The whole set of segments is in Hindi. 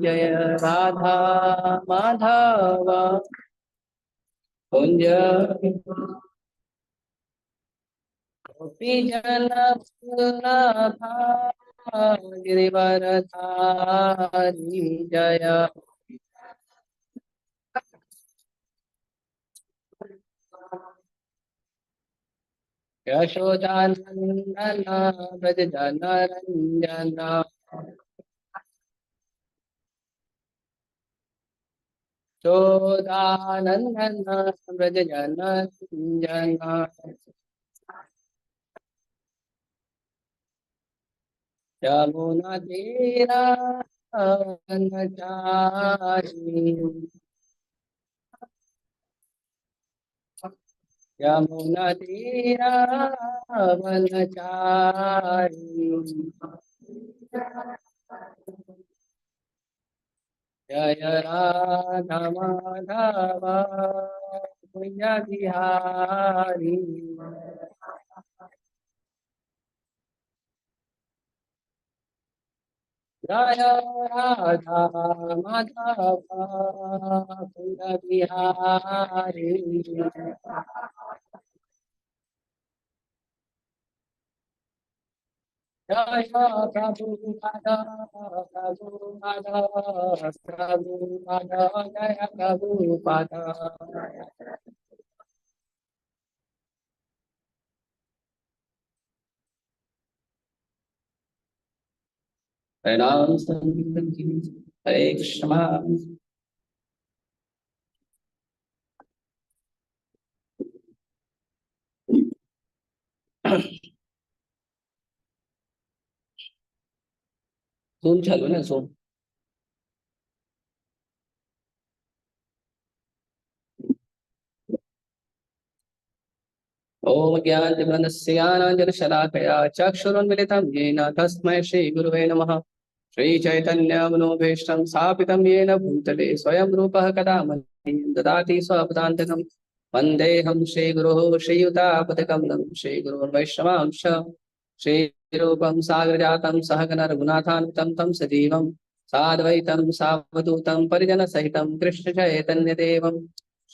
जय राधा माधव कुंज गोपी जन वल्लभा गिरिवरधारी जय यशोदानंदन ब्रज जन रंजन यशोदानंदन ब्रज जन रंजन यमुना तीरा वनचारी यमुना तीरा वनचारी जय राधा माधव कुंज बिहारी जय राधा माधव कुंज बिहारी जय प्रभुपद प्रभुपद प्रभुपद जय प्रभुपद प्रणाम संत जी। हरे कृष्णा। जूम चालू ना जूम। ओम ज्ञानतिमिरन्दस्य ज्ञानाञ्जनशलाकया चक्षुरुन्मिलितं येन तस्मै श्रीगुरुवे नमः। श्रीचैतन्यमनोभीष्टं स्थापितं येन भूतले स्वयं रूपः कदा मह्यं ददाति स्वपदान्तिकं। वन्देऽहं श्रीगुरुः श्रीयुतापतिकमलं श्रीगुरुर्वैष्णवांश श्रीरूपं सागरजातं सहगण रघुनाथान्वितं तं सजीवं साद्वैतं सावधूतं परिजनसहितं कृष्णचैतन्यदेवं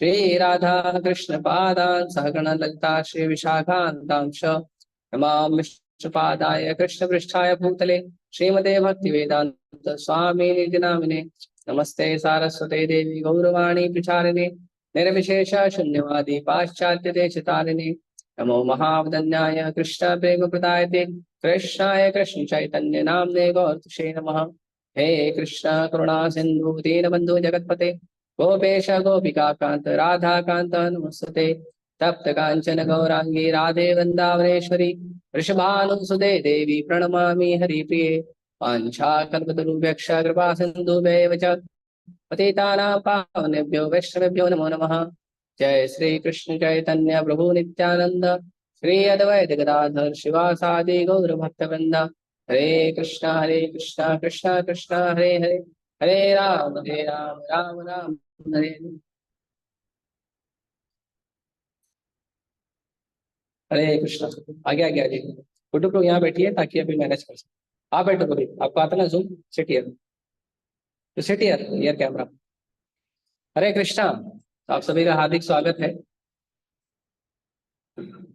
श्री राधा कृष्ण पादान सहगण ललिता श्री विशाखान्तांश नमामि विष्णुपादाय कृष्ण पृष्ठाय भूतले श्रीमते भक्ति वेदांत स्वामी निधि नामिने नमस्ते सारस्वते देवी गौरवाणी प्रचारिणे निर्विशेष शून्यवादी पाश्चात्य देशतारिणे नमो महावदन्याय कृष्ण प्रेम प्रदायते कृष्णाय कृष्ण चैतन्य नामने गौरतुषे नमः। हे कृष्ण करुणा सिंधु दीनबंधु जगतपते गोपेश गोपिका कांत राधा कांत नमस्ते। तप्त कांचन गौरांगी राधे वृंदावनेश्वरी वृषभानुसुते देवी प्रणमामि हरिप्रिये वाञ्छाकल्पतरुभ्यश्च कृपा सिन्धुभ्येव च पतितानां पावनेभ्यो वैष्णवेभ्यो नमो नमः। जय श्री कृष्ण चैतन्य प्रभु नित्यानंद श्री अद्वैत गदाधर शिवासादि गौर भक्तवृंद हरे कृष्णा कृष्णा कृष्णा हरे हरे हरे राम राम राम हरे हरे कृष्णा। आगे आगे आगे फोटो को यहाँ बैठिए ताकि अभी मैनेज कर सके। आप बैठो कभी आपको आता ना जूम सिट हियर तो सिट हियर कैमरा। हरे कृष्णा। आप सभी का हार्दिक स्वागत है।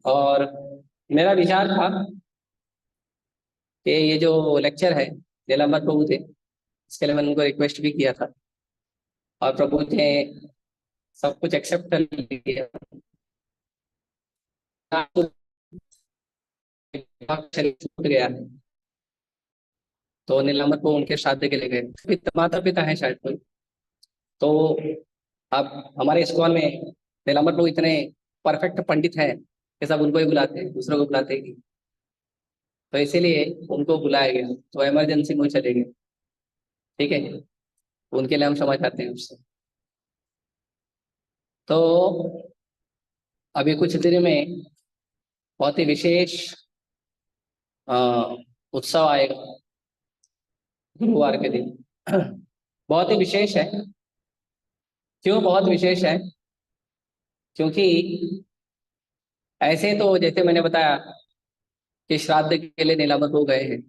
और मेरा विचार था कि ये जो लेक्चर है नीलांबर प्रभु थे इसके लिए मैंने उनको रिक्वेस्ट भी किया था और प्रभु ने सब कुछ एक्सेप्ट कर लिया। छूट गया है तो नीलांबर प्रभु उनके श्राद्ध के लिए गए। माता पिता है शायद कोई तो अब हमारे स्कूल में नीलांबर प्रभु इतने परफेक्ट पंडित हैं कि सब उनको ही बुलाते हैं दूसरों को बुलाते ही नहीं। तो इसीलिए उनको बुलाया गया तो इमरजेंसी में चले गए। ठीक है उनके लिए हम क्षमा चाहते हैं उससे। तो अभी कुछ दिन में बहुत ही विशेष अ, उत्सव आएगा गुरुवार के दिन। बहुत ही विशेष है। क्यों बहुत विशेष है? क्योंकि ऐसे तो जैसे मैंने बताया कि श्राद्ध के लिए नीलांबर हो गए हैं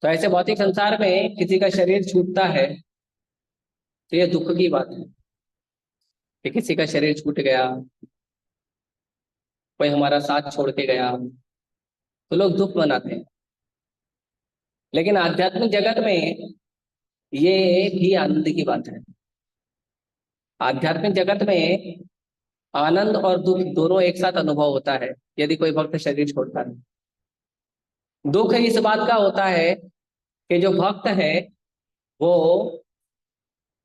तो ऐसे भौतिक संसार में किसी का शरीर छूटता है तो ये दुख की बात है कि किसी का शरीर छूट गया, कोई हमारा साथ छोड़ के गया, तो लोग दुख मनाते हैं। लेकिन आध्यात्मिक जगत में ये भी आनंद की बात है। आध्यात्मिक जगत में आनंद और दुख दोनों एक साथ अनुभव होता है यदि कोई भक्त शरीर छोड़ता है। दुख इस बात का होता है कि जो भक्त है वो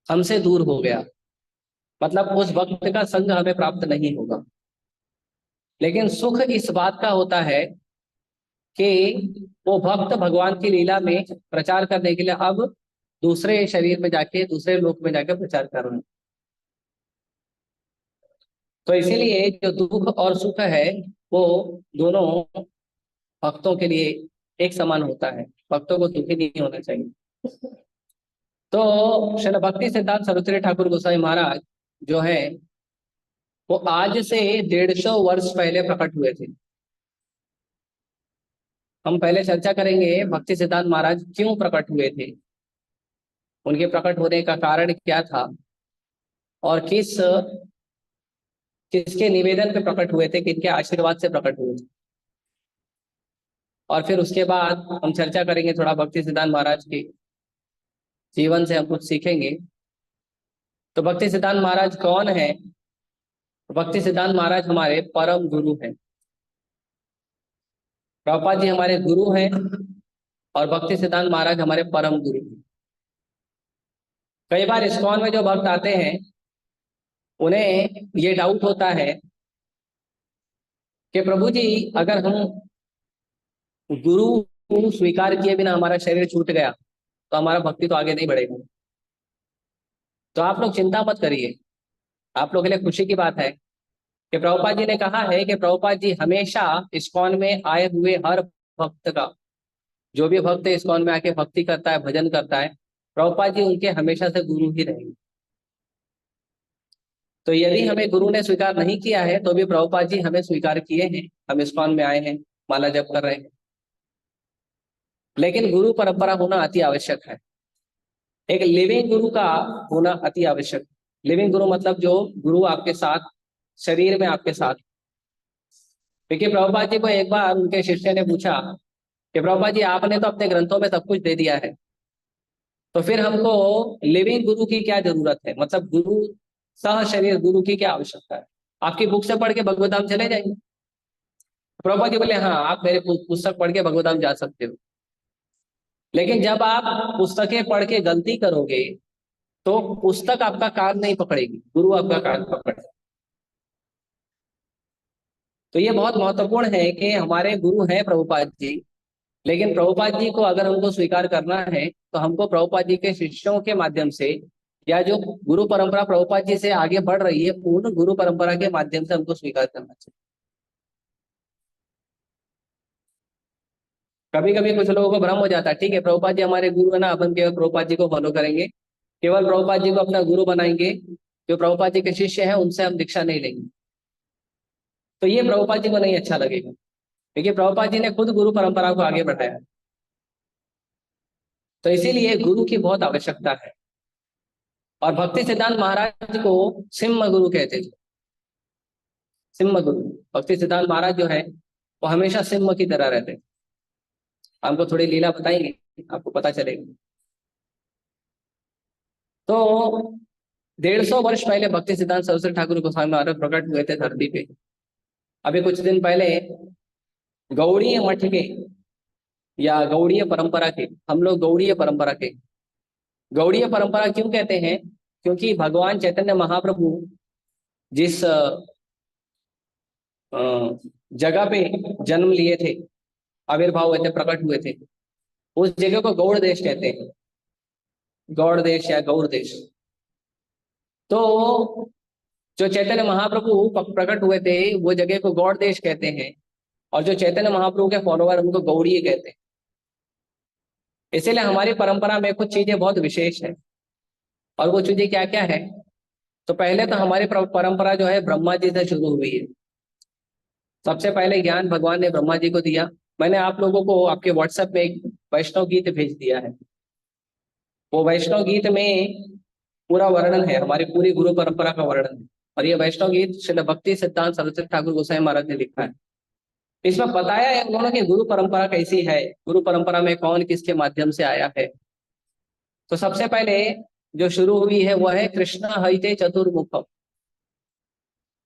हमसे दूर हो गया, मतलब उस भक्त का संग हमें प्राप्त नहीं होगा। लेकिन सुख इस बात का होता है कि वो भक्त भगवान की लीला में प्रचार करने के लिए अब दूसरे शरीर में जाके, दूसरे लोक में जाके प्रचार कर रहे हैं। तो इसीलिए जो दुख और सुख है वो दोनों भक्तों के लिए एक समान होता है। भक्तों को दुखी नहीं होना चाहिए। तो श्रील भक्ति सिद्धांत सरस्वती ठाकुर गोस्वामी महाराज जो है वो आज से 150 वर्ष पहले प्रकट हुए थे। हम पहले चर्चा करेंगे भक्ति सिद्धांत महाराज क्यों प्रकट हुए थे, उनके प्रकट होने का कारण क्या था, और किसके निवेदन पे प्रकट हुए थे, किनके आशीर्वाद से प्रकट हुए थे। और फिर उसके बाद हम चर्चा करेंगे थोड़ा भक्ति सिद्धांत महाराज के जीवन से हम कुछ सीखेंगे। तो भक्ति सिद्धांत महाराज कौन है? भक्ति सिद्धांत महाराज हमारे परम गुरु हैं। प्रभुपाद जी हमारे गुरु हैं और भक्ति सिद्धांत महाराज हमारे परम गुरु हैं। कई बार इस्कॉन में जो भक्त आते हैं उन्हें ये डाउट होता है कि प्रभु जी अगर हम गुरु स्वीकार किए बिना हमारा शरीर छूट गया तो हमारा भक्ति तो आगे नहीं बढ़ेगा। तो आप लोग चिंता मत करिए, आप लोगों के लिए खुशी की बात है कि प्रभुपाद जी ने कहा है कि प्रभुपाद जी हमेशा इस्कॉन में आए हुए हर भक्त का, जो भी भक्त इस्कॉन में आके भक्ति करता है, भजन करता है, प्रभुपाद जी उनके हमेशा से गुरु ही रहेंगे। तो यदि हमें गुरु ने स्वीकार नहीं किया है तो भी प्रभुपाद जी हमें स्वीकार किए हैं, हम इस्कॉन में आए हैं, माला जप कर रहे हैं। लेकिन गुरु परंपरा होना अति आवश्यक है। एक लिविंग गुरु का होना अति आवश्यक। लिविंग गुरु मतलब जो गुरु आपके साथ शरीर में आपके साथ। क्योंकि प्रभुपाद जी को एक बार उनके शिष्य ने पूछा कि प्रभुपाद जी आपने तो अपने ग्रंथों में सब कुछ दे दिया है, तो फिर हमको लिविंग गुरु की क्या जरूरत है, मतलब गुरु सह शरीर गुरु की क्या आवश्यकता है? आपकी बुक से पढ़ के भगवत धाम चले जाएंगे। प्रभुपाद जी बोले हाँ आप मेरे पुस्तक पढ़ के भगवत धाम जा सकते हो, लेकिन जब आप पुस्तकें पढ़ के गलती करोगे तो पुस्तक आपका कान नहीं पकड़ेगी, गुरु आपका कान पकड़ेगा। तो ये बहुत महत्वपूर्ण है कि हमारे गुरु हैं प्रभुपाद जी, लेकिन प्रभुपाद जी को अगर हमको स्वीकार करना है तो हमको प्रभुपाद जी के शिष्यों के माध्यम से, या जो गुरु परंपरा प्रभुपाद जी से आगे बढ़ रही है पूर्ण गुरु परंपरा के माध्यम से हमको स्वीकार करना चाहिए। कभी कभी कुछ लोगों को भ्रम हो जाता है, ठीक है प्रभुपाद जी हमारे गुरु है ना, अपन केवल प्रभुपाद जी को फॉलो करेंगे, केवल प्रभुपाद जी को अपना गुरु बनाएंगे, जो प्रभुपाद जी के शिष्य हैं उनसे हम दीक्षा नहीं लेंगे। तो ये प्रभुपाद जी को नहीं अच्छा लगेगा, क्योंकि प्रभुपाद जी ने खुद गुरु परंपरा को आगे बढ़ाया। तो इसीलिए गुरु की बहुत आवश्यकता है। और भक्ति सिद्धांत महाराज को सिम्म गुरु कहते थे। सिम्म गुरु, भक्ति सिद्धांत महाराज जो है वो हमेशा सिम्म की तरह रहते। हमको थोड़ी लीला बताएंगे, आपको पता चलेगा। तो 150 वर्ष पहले भक्ति सिद्धांत सरस्वती ठाकुर गोस्वामी महाराज प्रकट हुए थे धरती पे। अभी कुछ दिन पहले गौड़ीय मठ के या गौड़ीय परंपरा के, हम लोग गौड़ीय परंपरा के, गौड़ीय परंपरा क्यों कहते हैं? क्योंकि भगवान चैतन्य महाप्रभु जिस जगह पे जन्म लिए थे, आविर्भाव हुए थे, प्रकट हुए थे, उस जगह को गौड़ देश कहते हैं, गौड़ देश या गौड़ देश। तो जो चैतन्य महाप्रभु प्रकट हुए थे वो जगह को गौड़ देश कहते हैं, और जो चैतन्य महाप्रभु के फॉलोअर उनको गौड़ीय कहते हैं। इसीलिए हमारी परंपरा में कुछ चीजें बहुत विशेष है। और वो चीजें क्या क्या है? तो पहले तो हमारी परंपरा जो है ब्रह्मा जी से शुरू हुई है। सबसे पहले ज्ञान भगवान ने ब्रह्मा जी को दिया। मैंने आप लोगों को आपके व्हाट्सएप में एक वैष्णव गीत भेज दिया है। वो वैष्णव गीत में पूरा वर्णन है, हमारी पूरी गुरु परंपरा का वर्णन है। और ये वैष्णव गीत श्रील भक्ति सिद्धांत सरस्वती ठाकुर गोसाई महाराज ने लिखा है। इसमें बताया है उन्होंने कि गुरु परंपरा कैसी है, गुरु परंपरा में कौन किसके माध्यम से आया है। तो सबसे पहले जो शुरू हुई है वह है कृष्ण हइते चतुर्मुखम।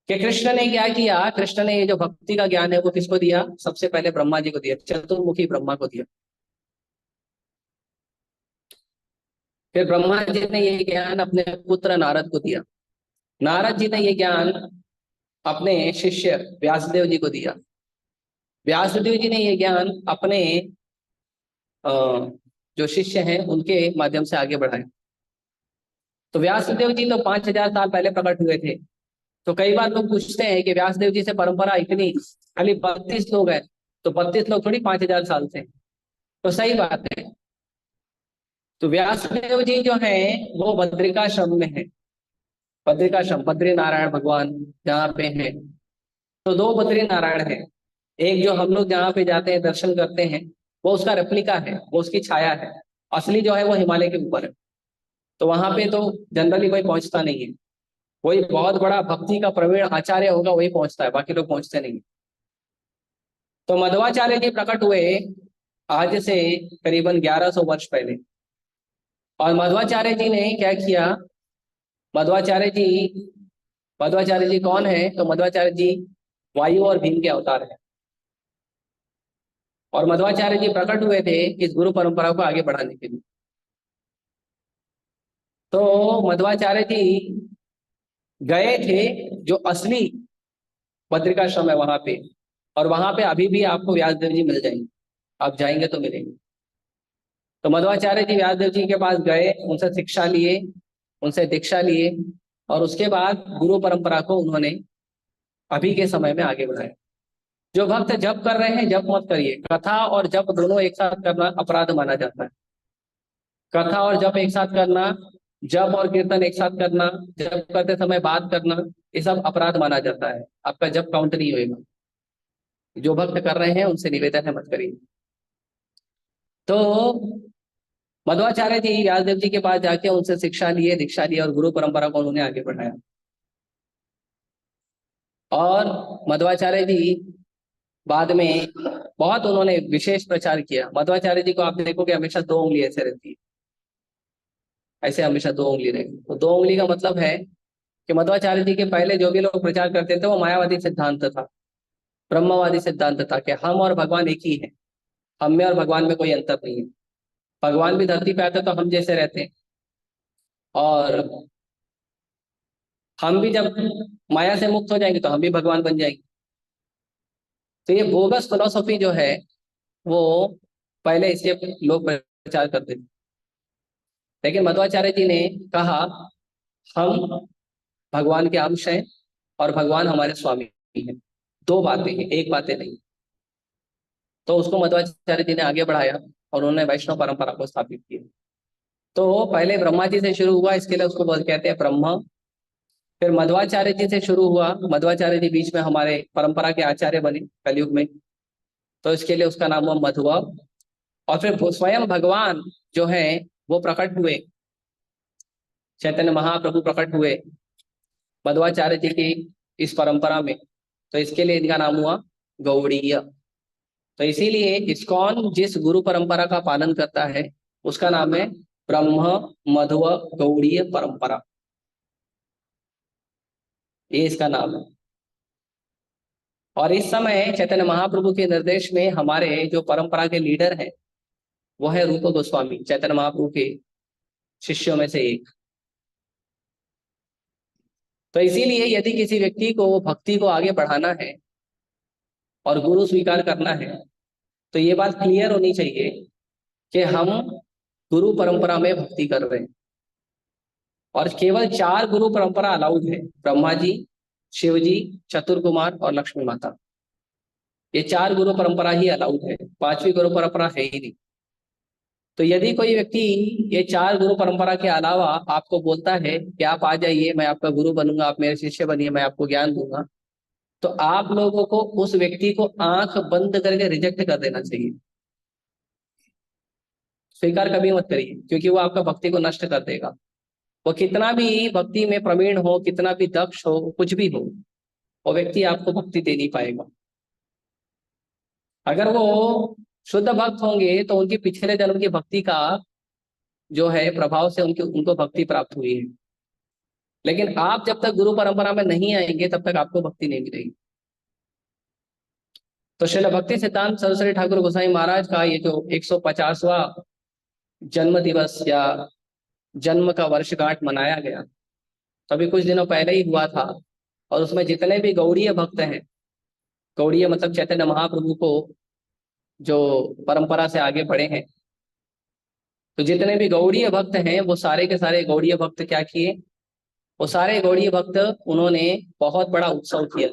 कि कृष्ण ने क्या किया, कृष्ण ने ये जो भक्ति का ज्ञान है वो किसको दिया, सबसे पहले ब्रह्मा जी को दिया, चतुर्मुखी ब्रह्मा को दिया। फिर ब्रह्मा जी ने ये ज्ञान अपने पुत्र नारद को दिया। नारद जी ने ये ज्ञान अपने शिष्य व्यासदेव जी को दिया। व्यासदेव जी ने ये ज्ञान अपने अ, जो शिष्य हैं उनके माध्यम से आगे बढ़ाया। तो व्यासदेव जी तो 5000 साल पहले प्रकट हुए थे। तो कई बार लोग पूछते हैं कि व्यासदेव जी से परंपरा इतनी, खाली 32 लोग हैं, तो 32 लोग थोड़ी 5000 साल से। तो सही बात है। तो व्यासदेव जी जो हैं वो बद्रिकाश्रम में है। बद्रिकाश्रम, बद्री नारायण भगवान जहाँ पे हैं। तो दो बद्री नारायण हैं। एक जो हम लोग जहाँ पे जाते हैं दर्शन करते हैं वो उसका रेप्लिका है, वो उसकी छाया है। असली जो है वो हिमालय के ऊपर है। तो वहां पे तो जनरली कोई पहुंचता नहीं है। कोई बहुत बड़ा भक्ति का प्रवीण आचार्य होगा वही पहुंचता है, बाकी लोग पहुंचते नहीं। तो मध्वाचार्य जी प्रकट हुए आज से करीबन 1100 वर्ष पहले। और मध्वाचार्य जी ने क्या किया, मध्वाचार्य जी, मध्वाचार्य जी कौन है, तो मध्वाचार्य जी वायु और भीम के अवतार है। और मध्वाचार्य जी प्रकट हुए थे इस गुरु परंपरा को आगे बढ़ाने के लिए। तो मध्वाचार्य जी गए थे जो असली बद्रिकाश्रम है वहां पे। और वहां पे अभी भी आपको व्यासदेव जी मिल जाएंगे, आप जाएंगे तो मिलेंगे। तो मध्वाचार्य जी व्यासदेव जी के पास गए, उनसे शिक्षा लिए, उनसे दीक्षा लिए। और उसके बाद गुरु परंपरा को उन्होंने अभी के समय में आगे बढ़ाया। जो भक्त जप कर रहे हैं जप मत करिए, कथा और जप दोनों एक साथ करना अपराध माना जाता है। कथा और जप एक साथ करना, जप और कीर्तन एक साथ करना, जप करते समय बात करना, ये सब अपराध माना जाता है, आपका जप काउंट नहीं होगा। जो भक्त कर रहे हैं उनसे निवेदन है मत करिए। तो मध्वाचार्य जी व्यासदेव जी के पास जाके उनसे शिक्षा लिए, दीक्षा ली, और गुरु परंपरा को उन्होंने आगे बढ़ाया। और मध्वाचार्य जी बाद में बहुत उन्होंने विशेष प्रचार किया। मध्वाचार्य जी को आप देखोगे हमेशा दो उंगली ऐसे रहती है, ऐसे हमेशा दो उंगली रहेगी। तो दो उंगली का मतलब है कि मध्वाचार्य जी के पहले जो भी लोग प्रचार करते थे वो मायावादी सिद्धांत था, ब्रह्मवादी सिद्धांत था कि हम और भगवान एक ही है, हम में और भगवान में कोई अंतर नहीं है। भगवान भी धरती पे आते तो हम जैसे रहते हैं, और हम भी जब माया से मुक्त हो जाएंगे तो हम भी भगवान बन जाएंगे। तो ये बोगस फिलोसफी जो है वो पहले इसलिए लोग प्रचार करते थे। लेकिन मध्वाचार्य जी ने कहा हम भगवान के अंश हैं और भगवान हमारे स्वामी हैं। दो बातें हैं, एक बातें नहीं। तो उसको मध्वाचार्य जी ने आगे बढ़ाया और उन्होंने वैष्णव परंपरा को स्थापित किया। तो पहले ब्रह्मा जी से शुरू हुआ, इसके लिए उसको कहते हैं ब्रह्मा। फिर मध्वाचार्य जी से शुरू हुआ, मध्वाचार्य जी बीच में हमारे परंपरा के आचार्य बने कलयुग में, तो इसके लिए उसका नाम हुआ मध्वा। और फिर स्वयं भगवान जो है वो प्रकट हुए, चैतन्य महाप्रभु प्रकट हुए मध्वाचार्य जी की इस परंपरा में। तो इसके लिए इनका नाम हुआ गौड़ीय। तो इसीलिए इस्कॉन जिस गुरु परंपरा का पालन करता है उसका नाम है ब्रह्म मध्व गौड़ीय परंपरा, ये इसका नाम है। और इस समय चैतन्य महाप्रभु के निर्देश में हमारे जो परंपरा के लीडर हैं वो है रूप गोस्वामी, चैतन्य महाप्रभु के शिष्यों में से एक। तो इसीलिए यदि किसी व्यक्ति को भक्ति को आगे बढ़ाना है और गुरु स्वीकार करना है तो ये बात क्लियर होनी चाहिए कि हम गुरु परंपरा में भक्ति कर रहे हैं। और केवल 4 गुरु परंपरा अलाउड है, ब्रह्मा जी, शिव जी, चतुर्कुमार और लक्ष्मी माता। ये 4 गुरु परंपरा ही अलाउड है, 5वीं गुरु परंपरा है ही नहीं। तो यदि कोई व्यक्ति ये 4 गुरु परंपरा के अलावा आपको बोलता है कि आप आ जाइए, मैं आपका गुरु बनूंगा, आप मेरे शिष्य बनिए, मैं आपको ज्ञान दूंगा, तो आप लोगों को उस व्यक्ति को आंख बंद करके रिजेक्ट कर देना चाहिए। स्वीकार कभी मत करिए, क्योंकि वो आपका भक्ति को नष्ट कर देगा। वो कितना भी भक्ति में प्रवीण हो, कितना भी दक्ष हो, कुछ भी हो, वो व्यक्ति आपको भक्ति दे नहीं पाएगा। अगर वो शुद्ध भक्त होंगे तो उनकी पिछले जन्म की भक्ति का जो है प्रभाव से उनकी उनको भक्ति प्राप्त हुई है। लेकिन आप जब तक गुरु परंपरा में नहीं आएंगे तब तक आपको भक्ति नहीं मिलेगी। तो श्रील भक्ति सिद्धांत सरस्वती ठाकुर गोसाई महाराज का ये जो 150वां जन्म दिवस या जन्म का वर्षगांठ मनाया गया, तो अभी कुछ दिनों पहले ही हुआ था। और उसमें जितने भी गौड़ीय भक्त हैं, गौड़ीय मतलब चैतन्य महाप्रभु को जो परंपरा से आगे बढ़े हैं, तो जितने भी गौड़ीय भक्त हैं वो सारे के सारे गौड़ीय भक्त क्या किए, वो सारे गौड़ीय भक्त उन्होंने बहुत बड़ा उत्सव किया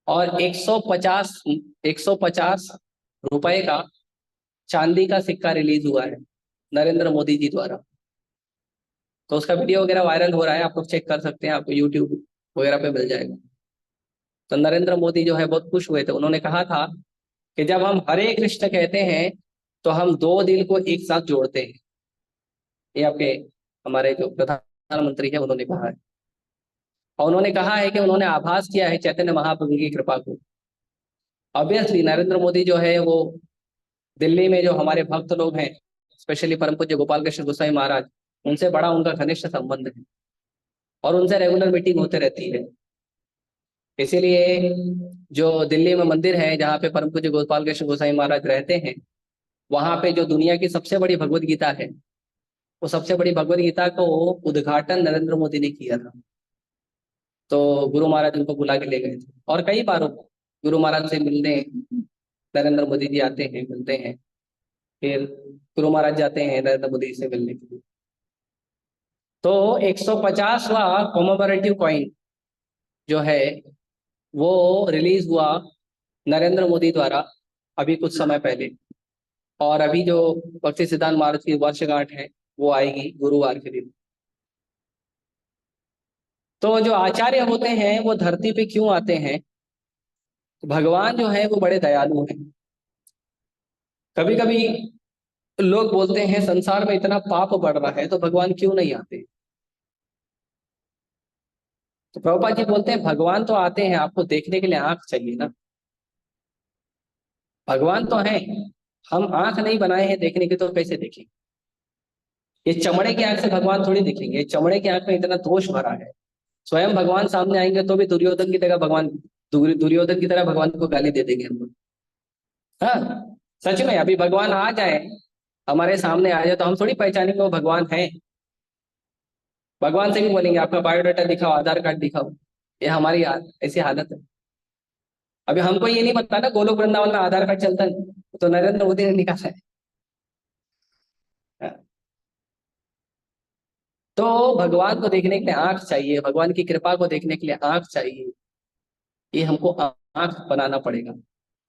और 150 रुपए का चांदी का सिक्का रिलीज हुआ है नरेंद्र मोदी जी द्वारा। तो उसका वीडियो वगैरह वायरल हो रहा है, आप लोग चेक कर सकते हैं, आपको यूट्यूब वगैरह पे मिल जाएगा। तो नरेंद्र मोदी जो है बहुत खुश हुए थे। उन्होंने कहा था कि जब हम हरे कृष्ण कहते हैं तो हम दो दिल को एक साथ जोड़ते हैं। ये आपके हमारे जो प्रधानमंत्री है उन्होंने कहा है। और उन्होंने कहा है कि उन्होंने आभास किया है चैतन्य महाप्रभु की कृपा को। ऑब्वियसली नरेंद्र मोदी जो है वो दिल्ली में जो हमारे भक्त लोग हैं, स्पेशली परम पूज्य गोपाल कृष्ण गोसाई महाराज, उनसे बड़ा उनका घनिष्ठ संबंध है और उनसे रेगुलर मीटिंग होते रहती है। इसीलिए जो दिल्ली में मंदिर है जहाँ पे परम पूज्य गोपाल कृष्ण गोसाई महाराज रहते हैं, वहां पे जो दुनिया की सबसे बड़ी भगवत गीता है, वो सबसे बड़ी भगवत गीता को उद्घाटन नरेंद्र मोदी ने किया था। तो गुरु महाराज उनको बुला के ले गए थे और कई बार गुरु महाराज से मिलने नरेंद्र मोदी जी आते हैं, मिलते हैं, फिर गुरु महाराज जाते हैं नरेंद्र मोदी से मिलने के लिए। तो 150वां कॉमेमोरेटिव कॉइन जो है वो रिलीज हुआ नरेंद्र मोदी द्वारा अभी कुछ समय पहले। और अभी जो भक्ति सिद्धांत महाराज की वर्षगांठ है वो आएगी गुरुवार के दिन। तो जो आचार्य होते हैं वो धरती पे क्यों आते हैं? भगवान जो है वो बड़े दयालु हैं। कभी कभी लोग बोलते हैं संसार में इतना पाप बढ़ रहा है तो भगवान क्यों नहीं आते? तो प्रभुपाद जी बोलते हैं भगवान तो आते हैं, आपको देखने के लिए आंख चाहिए ना। भगवान तो है, हम आंख नहीं बनाए हैं देखने की, तो कैसे देखेंगे? ये चमड़े की आंख से भगवान थोड़ी दिखेंगे, चमड़े की आंख में इतना दोष भरा है। स्वयं भगवान सामने आएंगे तो भी दुर्योधन की तरह भगवान, दुर्योधन की तरह भगवान को गाली दे देंगे हम लोग। हाँ, सच में अभी भगवान आ जाए, हमारे सामने आ जाए, तो हम थोड़ी पहचानेंगे वो भगवान है। भगवान से भी बोलेंगे आपका बायोडाटा दिखाओ, आधार कार्ड दिखाओ। ये हमारी ऐसी हालत है। अभी हमको ये नहीं पता ना गोलोक वृंदावन में आधार कार्ड चलता है, तो नरेंद्र मोदी ने निकाला है। हाँ। तो भगवान को देखने के लिए आंख चाहिए, भगवान की कृपा को देखने के लिए आंख चाहिए। ये हमको आंख बनाना पड़ेगा।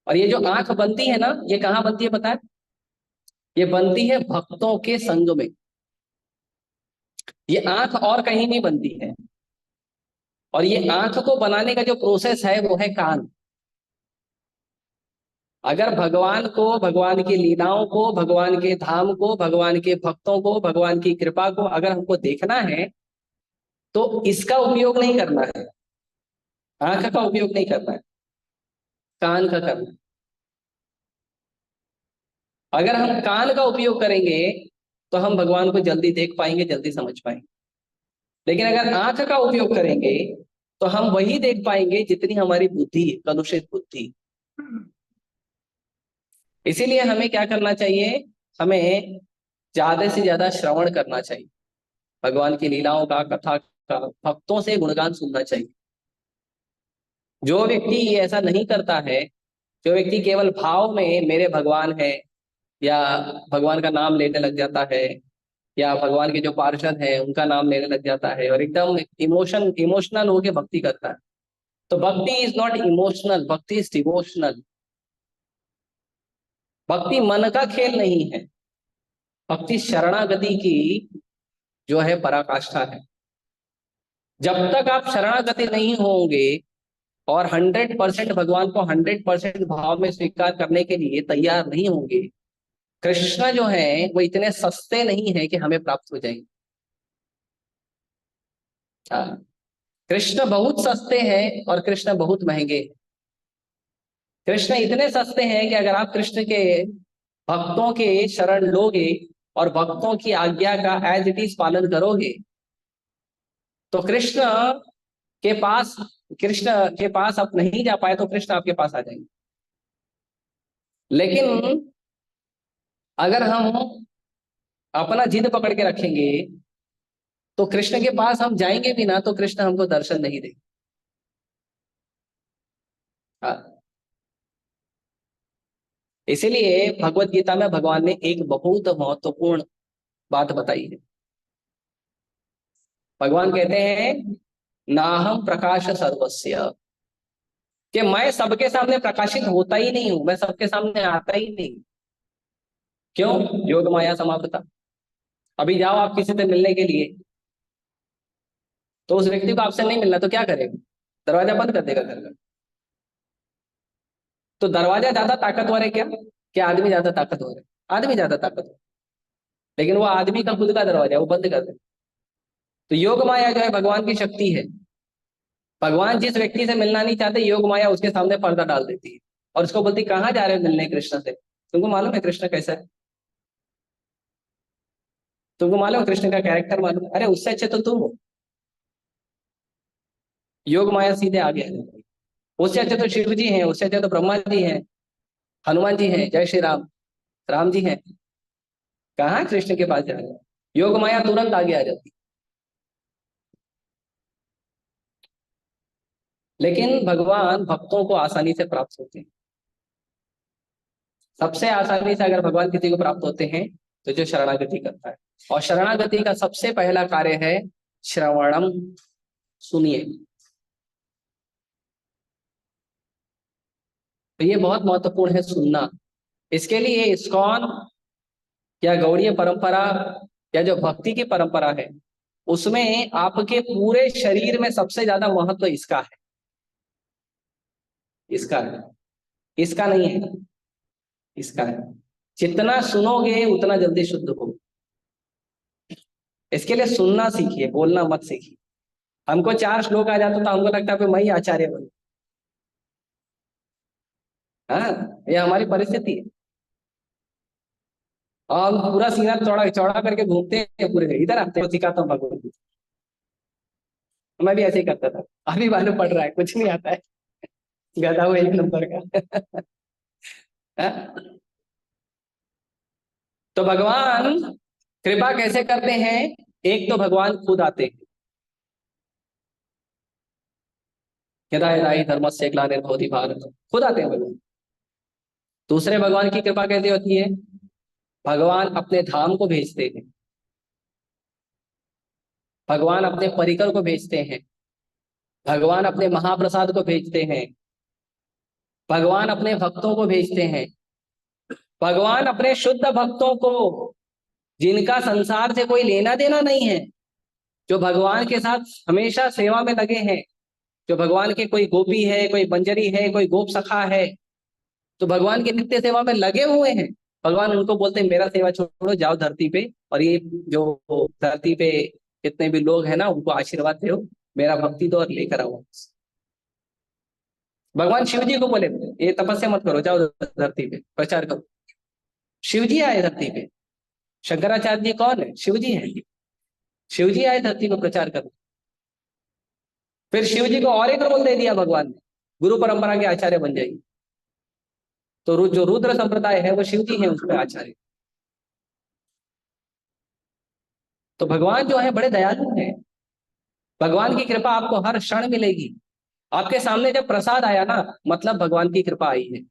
और ये जो आंख बनती है ना, ये कहाँ बनती है पता है? ये बनती है भक्तों के संग में। ये आंख और कहीं नहीं बनती है। और ये आंख को बनाने का जो प्रोसेस है वो है कान। अगर भगवान को, भगवान की लीलाओं को, भगवान के धाम को, भगवान के भक्तों को, भगवान की कृपा को अगर हमको देखना है तो इसका उपयोग नहीं करना है, आंख का उपयोग नहीं करना है, कान का करना है। अगर हम कान का उपयोग करेंगे तो हम भगवान को जल्दी देख पाएंगे, जल्दी समझ पाएंगे। लेकिन अगर आंख का उपयोग करेंगे तो हम वही देख पाएंगे जितनी हमारी बुद्धि, कलुषित बुद्धि। इसीलिए हमें क्या करना चाहिए? हमें ज्यादा से ज्यादा श्रवण करना चाहिए, भगवान की लीलाओं का, कथा का, भक्तों से गुणगान सुनना चाहिए। जो व्यक्ति ये ऐसा नहीं करता है, जो व्यक्ति केवल भाव में मेरे भगवान है, या भगवान का नाम लेने लग जाता है, या भगवान के जो पार्षद हैं उनका नाम लेने लग जाता है और एकदम इमोशनल होके भक्ति करता है, तो भक्ति इज नॉट इमोशनल, भक्ति इज डिवोशनल। भक्ति मन का खेल नहीं है, भक्ति शरणागति की जो है पराकाष्ठा है। जब तक आप शरणागति नहीं होंगे और 100% भगवान को 100% भाव में स्वीकार करने के लिए तैयार नहीं होंगे, कृष्ण जो है वो इतने सस्ते नहीं है कि हमें प्राप्त हो जाएंगे। हाँ, कृष्ण बहुत सस्ते हैं और कृष्ण बहुत महंगे हैं। कृष्ण इतने सस्ते हैं कि अगर आप कृष्ण के भक्तों के शरण लोगे और भक्तों की आज्ञा का एज इट इज पालन करोगे तो के पास कृष्ण के पास आप नहीं जा पाए तो कृष्ण आपके पास आ जाएंगे। लेकिन अगर हम अपना जिद पकड़ के रखेंगे तो कृष्ण के पास हम जाएंगे भी ना तो कृष्ण हमको दर्शन नहीं देंगे। हाँ, इसीलिए भगवत गीता में भगवान ने एक बहुत महत्वपूर्ण बात बताई है। भगवान कहते हैं नाहम प्रकाश सर्वस्य, कि मैं सबके सामने प्रकाशित होता ही नहीं हूं, मैं सबके सामने आता ही नहीं। क्यों? योग माया समाप्ता। अभी जाओ आप किसी से मिलने के लिए तो उस व्यक्ति को आपसे नहीं मिलना तो क्या करेगा? दरवाजा बंद कर देगा घर का। तो दरवाजा ज्यादा ताकतवर है क्या आदमी ज्यादा ताकतवर है? आदमी ज्यादा ताकतवर, लेकिन वो आदमी का खुद का दरवाजा है, वो बंद कर दे। तो योग माया जो है भगवान की शक्ति है। भगवान जिस व्यक्ति से मिलना नहीं चाहते योग माया उसके सामने पर्दा डाल देती है और उसको बोलती कहाँ जा रहे हो मिलने कृष्ण से? तुमको मालूम है कृष्ण कैसा है? तुमको मालूम है कृष्ण का कैरेक्टर मालूम है? अरे उससे अच्छे तो तुम हो। योग माया सीधे आगे है। उससे अच्छे तो शिव जी हैं, उससे अच्छे तो ब्रह्मा जी हैं, हनुमान जी हैं, जय श्री राम, राम जी हैं। कहाँ कृष्ण के पास जा रहे हो? योग माया तुरंत आगे आ जाती। लेकिन भगवान भक्तों को आसानी से प्राप्त होते हैं। सबसे आसानी से अगर भगवान किसी को प्राप्त होते हैं तो जो शरणागति करता है। और शरणागति का सबसे पहला कार्य है श्रवणम। सुनिए, तो ये बहुत महत्वपूर्ण है सुनना। इसके लिए इस्कॉन या गौड़ीय परंपरा या जो भक्ति की परंपरा है उसमें आपके पूरे शरीर में सबसे ज्यादा महत्व इसका है। इसका है, इसका नहीं है, इसका है। जितना सुनोगे उतना जल्दी शुद्ध हो। इसके लिए सुनना सीखिए, बोलना मत सीखिए। हमको 4 श्लोक आ जाता तो हमको लगता है मैं ही आचार्य बनूं। हाँ, ये हमारी परिस्थिति है। और हम पूरा सीना चौड़ा चौड़ा करके घूमते हैं पूरे, इधर आते हैं सिखाता हूँ भगवत गीता। मैं भी ऐसे ही करता था, अभी मालूम पड़ रहा है कुछ नहीं आता है, गधा हुआ 1 नंबर का। हाँ? तो भगवान कृपा कैसे करते हैं? एक तो भगवान खुद आते हैं, यदा यदा हि धर्मस्य ग्लानिर्भवति भारत, खुद आते हैं भगवान। दूसरे भगवान की कृपा कैसे होती है? भगवान अपने धाम को भेजते हैं, भगवान अपने परिकर को भेजते हैं, भगवान अपने महाप्रसाद को भेजते हैं, भगवान अपने भक्तों को भेजते हैं, भगवान अपने शुद्ध भक्तों को जिनका संसार से कोई लेना देना नहीं है, जो भगवान के साथ हमेशा सेवा में लगे हैं, जो भगवान के कोई गोपी है, कोई बंजरी है, कोई गोप सखा है, तो भगवान की नित्य सेवा में लगे हुए हैं। भगवान उनको बोलते हैं मेरा सेवा छोड़ो, जाओ धरती पे और ये जो धरती पे जितने भी लोग हैं ना उनको आशीर्वाद दो, मेरा भक्ति दो और लेकर आओ। भगवान शिव जी को बोले ये तपस्या मत करो, जाओ धरती पे प्रचार करो। शिव जी आए धरती पे। शंकराचार्य जी कौन है? शिव जी है। शिव जी आए धरती को प्रचार करो। फिर शिव जी को और एक रोल दे दिया भगवान ने, गुरु परंपरा के आचार्य बन जाएगी। तो जो रुद्र संप्रदाय है वो शिव जी है उसके आचार्य। तो भगवान जो है बड़े दयालु हैं। भगवान की कृपा आपको हर क्षण मिलेगी। आपके सामने जब प्रसाद आया ना मतलब भगवान की कृपा आई है।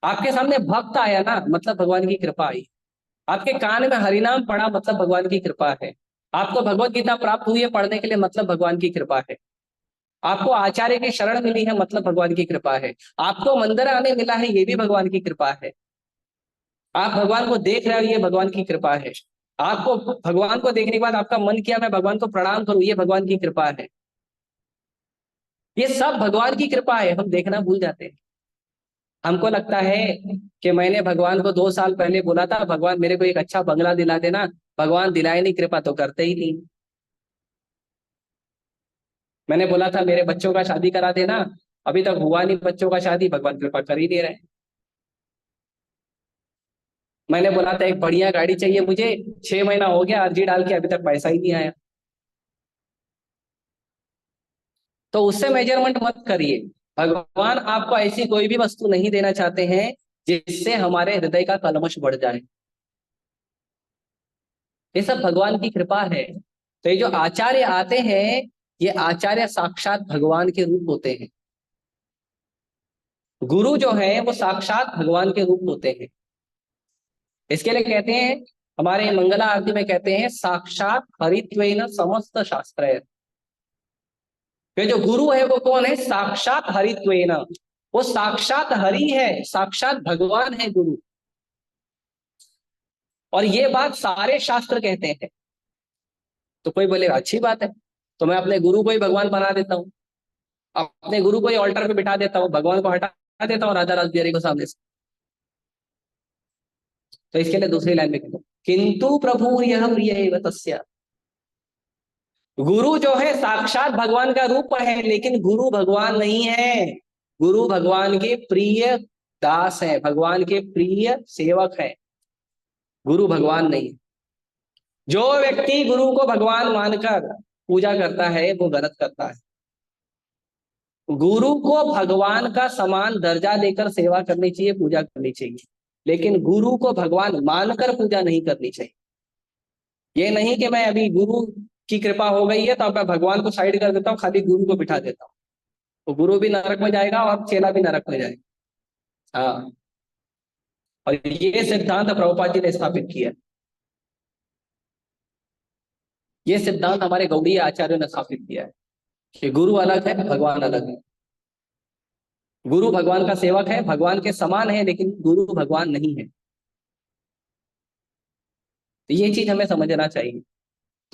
आपके सामने भक्त आया ना मतलब भगवान की कृपा आई। आपके कान में हरिनाम पड़ा मतलब भगवान की कृपा है। आपको भगवत गीता प्राप्त हुई है पढ़ने के लिए मतलब भगवान की कृपा है। आपको आचार्य की शरण मिली है मतलब भगवान की कृपा है। आपको मंदिर आने मिला है ये भी भगवान की कृपा है। आप भगवान को देख रहे हो ये भगवान की कृपा है। आपको भगवान को देखने के बाद आपका मन किया मैं भगवान को प्रणाम करूं, ये भगवान की कृपा है। ये सब भगवान की कृपा है, हम देखना भूल जाते हैं। हमको लगता है कि मैंने भगवान को 2 साल पहले बोला था, भगवान मेरे को एक अच्छा बंगला दिला देना, भगवान दिलाए नहीं, कृपा तो करते ही नहीं। मैंने बोला था मेरे बच्चों का शादी करा देना, अभी तक हुआ नहीं बच्चों का शादी, भगवान कृपा कर ही दे रहे हैं। मैंने बोला था एक बढ़िया गाड़ी चाहिए मुझे, 6 महीना हो गया अर्जी डाल के, अभी तक पैसा ही नहीं आया। तो उससे मेजरमेंट मत करिए। भगवान आपको ऐसी कोई भी वस्तु नहीं देना चाहते हैं जिससे हमारे हृदय का कलमश बढ़ जाए। ये सब भगवान की कृपा है। तो ये जो आचार्य आते हैं, ये आचार्य साक्षात भगवान के रूप होते हैं। गुरु जो है वो साक्षात भगवान के रूप होते हैं। इसके लिए कहते हैं, हमारे मंगला आरती में कहते हैं, साक्षात हरित्वेन समस्त शास्त्र। ये जो गुरु है वो कौन है? साक्षात हरित्वेन, वो साक्षात हरि है, साक्षात भगवान है गुरु। और ये बात सारे शास्त्र कहते हैं। तो कोई बोलेगा अच्छी बात है, तो मैं अपने गुरु को ही भगवान बना देता हूँ, अपने गुरु को ही ऑल्टर पे बिठा देता हूँ, भगवान को हटा देता हूँ राधा रासबिहारी को सामने से। तो इसके लिए दूसरी लाइन में कहता हूँ, किंतु प्रभु यह प्रिय तस्य। गुरु जो है साक्षात भगवान का रूप है, लेकिन गुरु भगवान नहीं है। गुरु भगवान के प्रिय दास है, भगवान के प्रिय सेवक है, गुरु भगवान नहीं। जो व्यक्ति गुरु को भगवान मानकर पूजा करता है वो गलत करता है। गुरु को भगवान का समान दर्जा देकर सेवा करनी चाहिए, पूजा करनी चाहिए, लेकिन गुरु को भगवान मानकर पूजा नहीं करनी चाहिए। ये नहीं कि मैं अभी गुरु की कृपा हो गई है तो अब मैं भगवान को साइड कर देता हूँ, खाली गुरु को बिठा देता हूँ, तो गुरु भी नरक में जाएगा और चेला भी नरक में जाएगा। हाँ, और ये सिद्धांत प्रभुपाद जी ने स्थापित किया। ये सिद्धांत हमारे गौड़ीय आचार्यों ने स्थापित किया है कि गुरु अलग है, भगवान अलग है। गुरु भगवान का सेवक है, भगवान के समान है, लेकिन गुरु भगवान नहीं है। तो ये चीज हमें समझना चाहिए।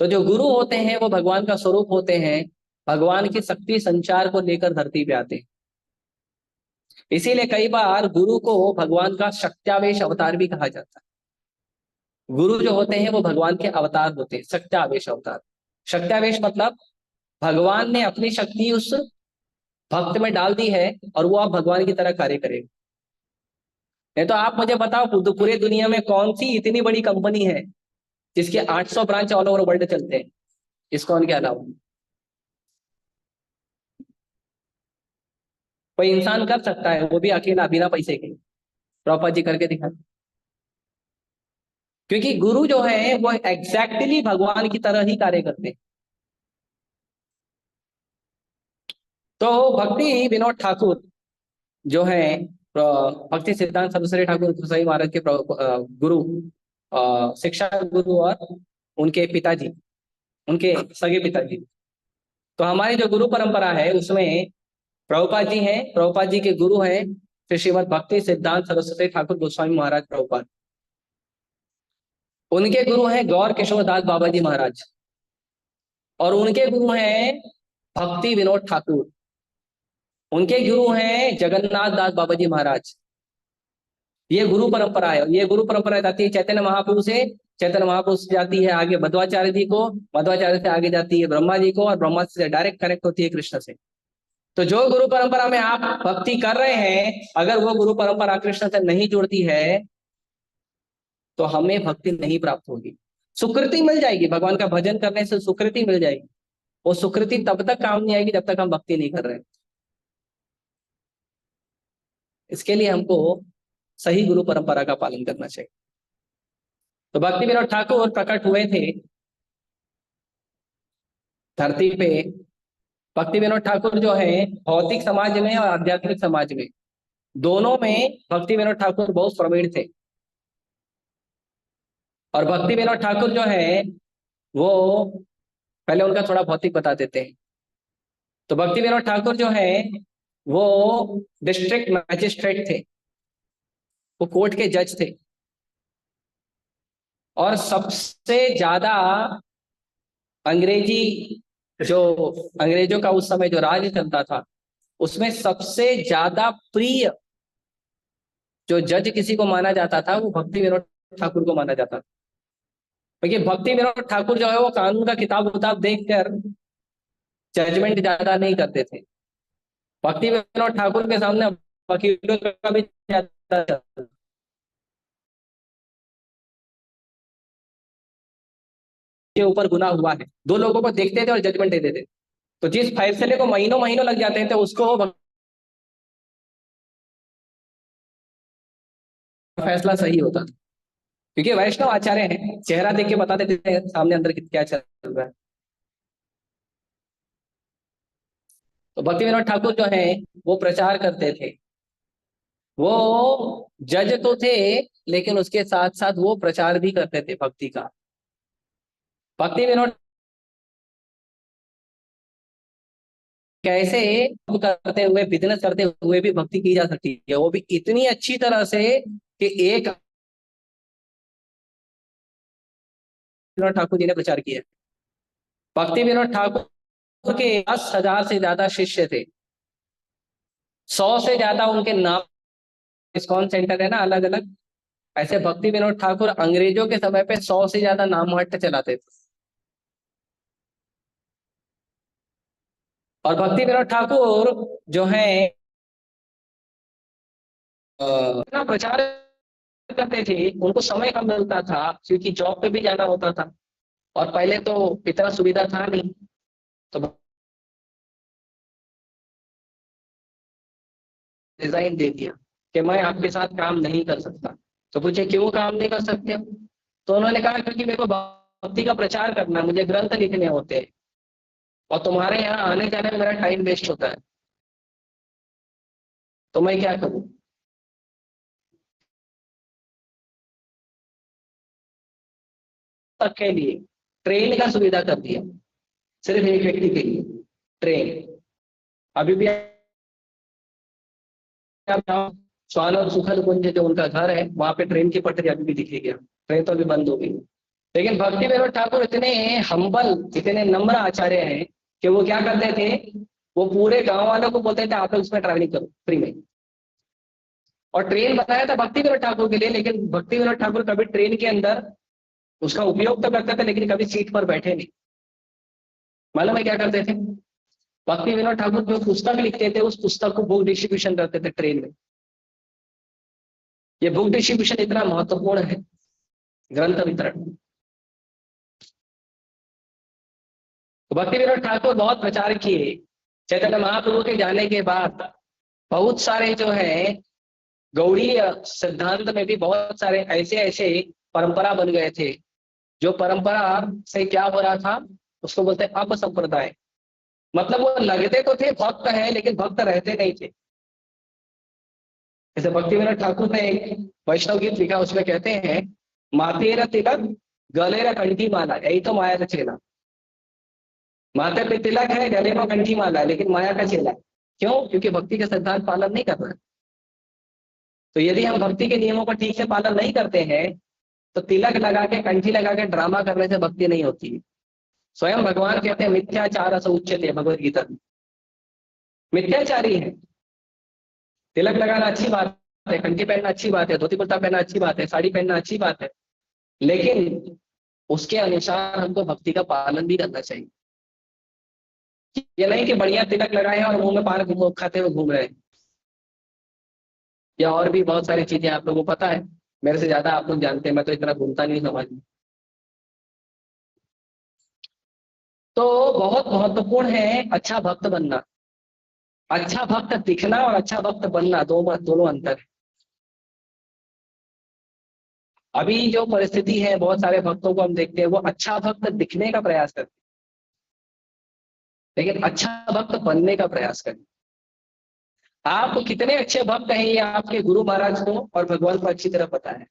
तो जो गुरु होते हैं वो भगवान का स्वरूप होते हैं, भगवान की शक्ति संचार को लेकर धरती पे आते हैं। इसीलिए कई बार गुरु को भगवान का शक्त्यावेश अवतार भी कहा जाता है। गुरु जो होते हैं वो भगवान के अवतार होते हैं, शक्त्यावेश अवतार। शक्त्यावेश मतलब भगवान ने अपनी शक्ति उस भक्त में डाल दी है और वो अब भगवान की तरह कार्य करेगा। नहीं तो आप मुझे बताओ पूरे दुनिया में कौन सी इतनी बड़ी कंपनी है जिसके 800 ब्रांच ऑल ओवर वर्ल्ड चलते हैं इस्कॉन के अलावा? कोई इंसान कर सकता है, वो भी अकेला बिना पैसे के? प्रॉपर जी करके दिखा। क्योंकि गुरु जो है वो एग्जैक्टली भगवान की तरह ही कार्य करते हैं। तो भक्ति विनोद ठाकुर जो है, भक्ति सिद्धांत सरस्वती ठाकुर गोसाई महाराज के गुरु, शिक्षा गुरु, और उनके पिताजी, उनके सगे पिताजी। तो हमारी जो गुरु परंपरा है उसमें प्रभुपाद जी हैं, प्रभुपाद जी के गुरु हैं श्री श्रीमद भक्ति सिद्धांत सरस्वती ठाकुर गोस्वामी महाराज प्रभुपाद। उनके गुरु हैं गौर किशोर दास बाबा जी महाराज, और उनके गुरु हैं भक्ति विनोद ठाकुर। उनके गुरु हैं जगन्नाथ दास बाबा जी महाराज। ये गुरु परंपरा है। ये गुरु परंपरा जाती है चैतन्य महाप्रभु से, चैतन्य महाप्रभु से जाती है आगे मध्वाचार्य जी को, मध्वाचार्य से आगे जाती है ब्रह्मा जी को, और ब्रह्मा से डायरेक्ट कनेक्ट होती है कृष्ण से। तो जो गुरु परंपरा में आप भक्ति कर रहे हैं, अगर वो गुरु परंपरा कृष्ण से नहीं जुड़ती है तो हमें भक्ति नहीं प्राप्त होगी। सुकृति मिल जाएगी, भगवान का भजन करने से सुकृति मिल जाएगी। वो सुकृति तब तक काम नहीं आएगी जब तक हम भक्ति नहीं कर रहे हैं। इसके लिए हमको सही गुरु परंपरा का पालन करना चाहिए। तो भक्ति विनोद ठाकुर प्रकट हुए थे धरती पे। भक्ति विनोद ठाकुर जो है भौतिक समाज में और आध्यात्मिक समाज में दोनों में भक्ति विनोद ठाकुर बहुत प्रवीण थे। और भक्ति विनोद ठाकुर जो है वो, पहले उनका थोड़ा भौतिक बता देते हैं। तो भक्ति विनोद ठाकुर जो है वो डिस्ट्रिक्ट मैजिस्ट्रेट थे, वो कोर्ट के जज थे, और सबसे ज्यादा अंग्रेजी, जो अंग्रेजों का उस समय जो राज चलता था उसमें सबसे ज्यादा प्रिय जो जज किसी को माना जाता था वो भक्ति विनोद ठाकुर को माना जाता था, क्योंकि भक्ति विनोद ठाकुर जो है वो कानून का किताब उताब देखकर जजमेंट ज्यादा नहीं करते थे। भक्ति विनोद ठाकुर के सामने वकीलों का भी ज्यादा चलता, के ऊपर गुनाह हुआ है, दो लोगों को देखते थे और जजमेंट दे देते थे। तो जिस फैसले को महीनों महीनों लग जाते थे उसको फैसला सही होता था, क्योंकि वैष्णव आचार्य हैं, चेहरा देख के बता देते थे सामने अंदर क्या चल रहा है। तो भक्ति विनोद ठाकुर जो है वो प्रचार करते थे, वो जज तो थे लेकिन उसके साथ साथ वो प्रचार भी करते थे भक्ति का। भक्ति विनोद कैसे करते हुए, बिजनेस करते हुए भी भक्ति की जा सकती है, वो भी इतनी अच्छी तरह से कि एक विनोद ठाकुर जी ने प्रचार किया। भक्ति विनोद ठाकुर के 10,000 से ज्यादा शिष्य थे, 100 से ज्यादा उनके नाम, इस्कॉन सेंटर है ना अलग अलग, ऐसे भक्ति विनोद ठाकुर अंग्रेजों के समय पे 100 से ज्यादा नाम हट्ट चलाते थे। और भक्ति विनोद ठाकुर जो है इतना प्रचार करते थे, उनको समय कम मिलता था क्योंकि जॉब पे भी जाना होता था, और पहले तो इतना सुविधा था नहीं। तो डिजाइन दे दिया कि मैं आपके साथ काम नहीं कर सकता। तो पूछे क्यों काम नहीं कर सकते हो? तो उन्होंने कहा क्योंकि मेरे को भक्ति का प्रचार करना है, मुझे ग्रंथ लिखने होते हैं, और तुम्हारे यहाँ आने जाने में मेरा टाइम वेस्ट होता है, तो मैं क्या करूँ? तक के लिए ट्रेन का सुविधा कर दिया, सिर्फ एक व्यक्ति के लिए ट्रेन। अभी भी आप स्वान और सुखद कुंज जो उनका घर है वहां पे ट्रेन की पटरी अभी भी दिखेगी, ट्रेन तो अभी बंद हो गई। लेकिन भक्ति विनोद ठाकुर इतने हम्बल, इतने नम्र आचार्य हैं कि वो क्या करते थे, वो पूरे गांव वालों को बोलते थे आप लोग उसमें ट्रैवलिंग करो फ्री में। और ट्रेन बनाया था भक्ति विनोद ठाकुर के लिए, लेकिन भक्ति विनोद ठाकुर कभी ट्रेन के अंदर उसका उपयोग तो करते थे लेकिन कभी सीट पर बैठे नहीं। मालूम है क्या करते थे? भक्ति विनोद ठाकुर जो पुस्तक लिखते थे उस पुस्तक को बुक डिस्ट्रीब्यूशन करते थे ट्रेन में। ये बुक डिस्ट्रीब्यूशन इतना महत्वपूर्ण है, ग्रंथ वितरण। तो भक्ति विनोद ठाकुर बहुत प्रचार किए। चैतन्य महाप्रभु के जाने के बाद बहुत सारे जो है गौड़ीय सिद्धांत में भी बहुत सारे ऐसे ऐसे परंपरा बन गए थे। जो परंपरा से क्या हो रहा था, उसको बोलते हैं अपसंप्रदाय। मतलब वो लगते तो थे भक्त है लेकिन भक्त रहते नहीं थे। जैसे भक्ति विनोद ठाकुर ने एक वैष्णव गीत लिखा, उसमें कहते हैं मातेरा तिलक गलेरा कंठी माला, यही तो माया का चेला। माथे पे तिलक है, गले में कंठी माला है, लेकिन माया का चेला है। क्यों? क्योंकि भक्ति के सिद्धांत पालन नहीं कर रहा है। तो यदि हम भक्ति के नियमों का ठीक से पालन नहीं करते हैं तो तिलक लगा के कंठी लगा के ड्रामा करने से भक्ति नहीं होती है। स्वयं भगवान कहते हैं मिथ्याचार से उच्चते, भगवत गीता में। मिथ्याचारी है। तिलक लगाना अच्छी बात है, कंठी पहनना अच्छी बात है, धोती कुर्ता पहनना अच्छी बात है, साड़ी पहनना अच्छी बात है, लेकिन उसके अनुसार हमको भक्ति का पालन भी करना चाहिए। ये नहीं कि बढ़िया तिलक लगाए हैं और मुंह में पान खाते हुए घूम रहे हैं, या और भी बहुत सारी चीजें आप लोगों को पता है, मेरे से ज्यादा आप लोग जानते हैं, मैं तो इतना घूमता नहीं समाज में। तो बहुत महत्वपूर्ण है अच्छा भक्त बनना। अच्छा भक्त दिखना और अच्छा भक्त बनना दोनों अंतर है। अभी जो परिस्थिति है, बहुत सारे भक्तों को हम देखते हैं वो अच्छा भक्त दिखने का प्रयास करते हैं, लेकिन अच्छा भक्त बनने का प्रयास करते हैं। आप कितने अच्छे भक्त हैं ये आपके गुरु महाराज को और भगवान को अच्छी तरह पता है।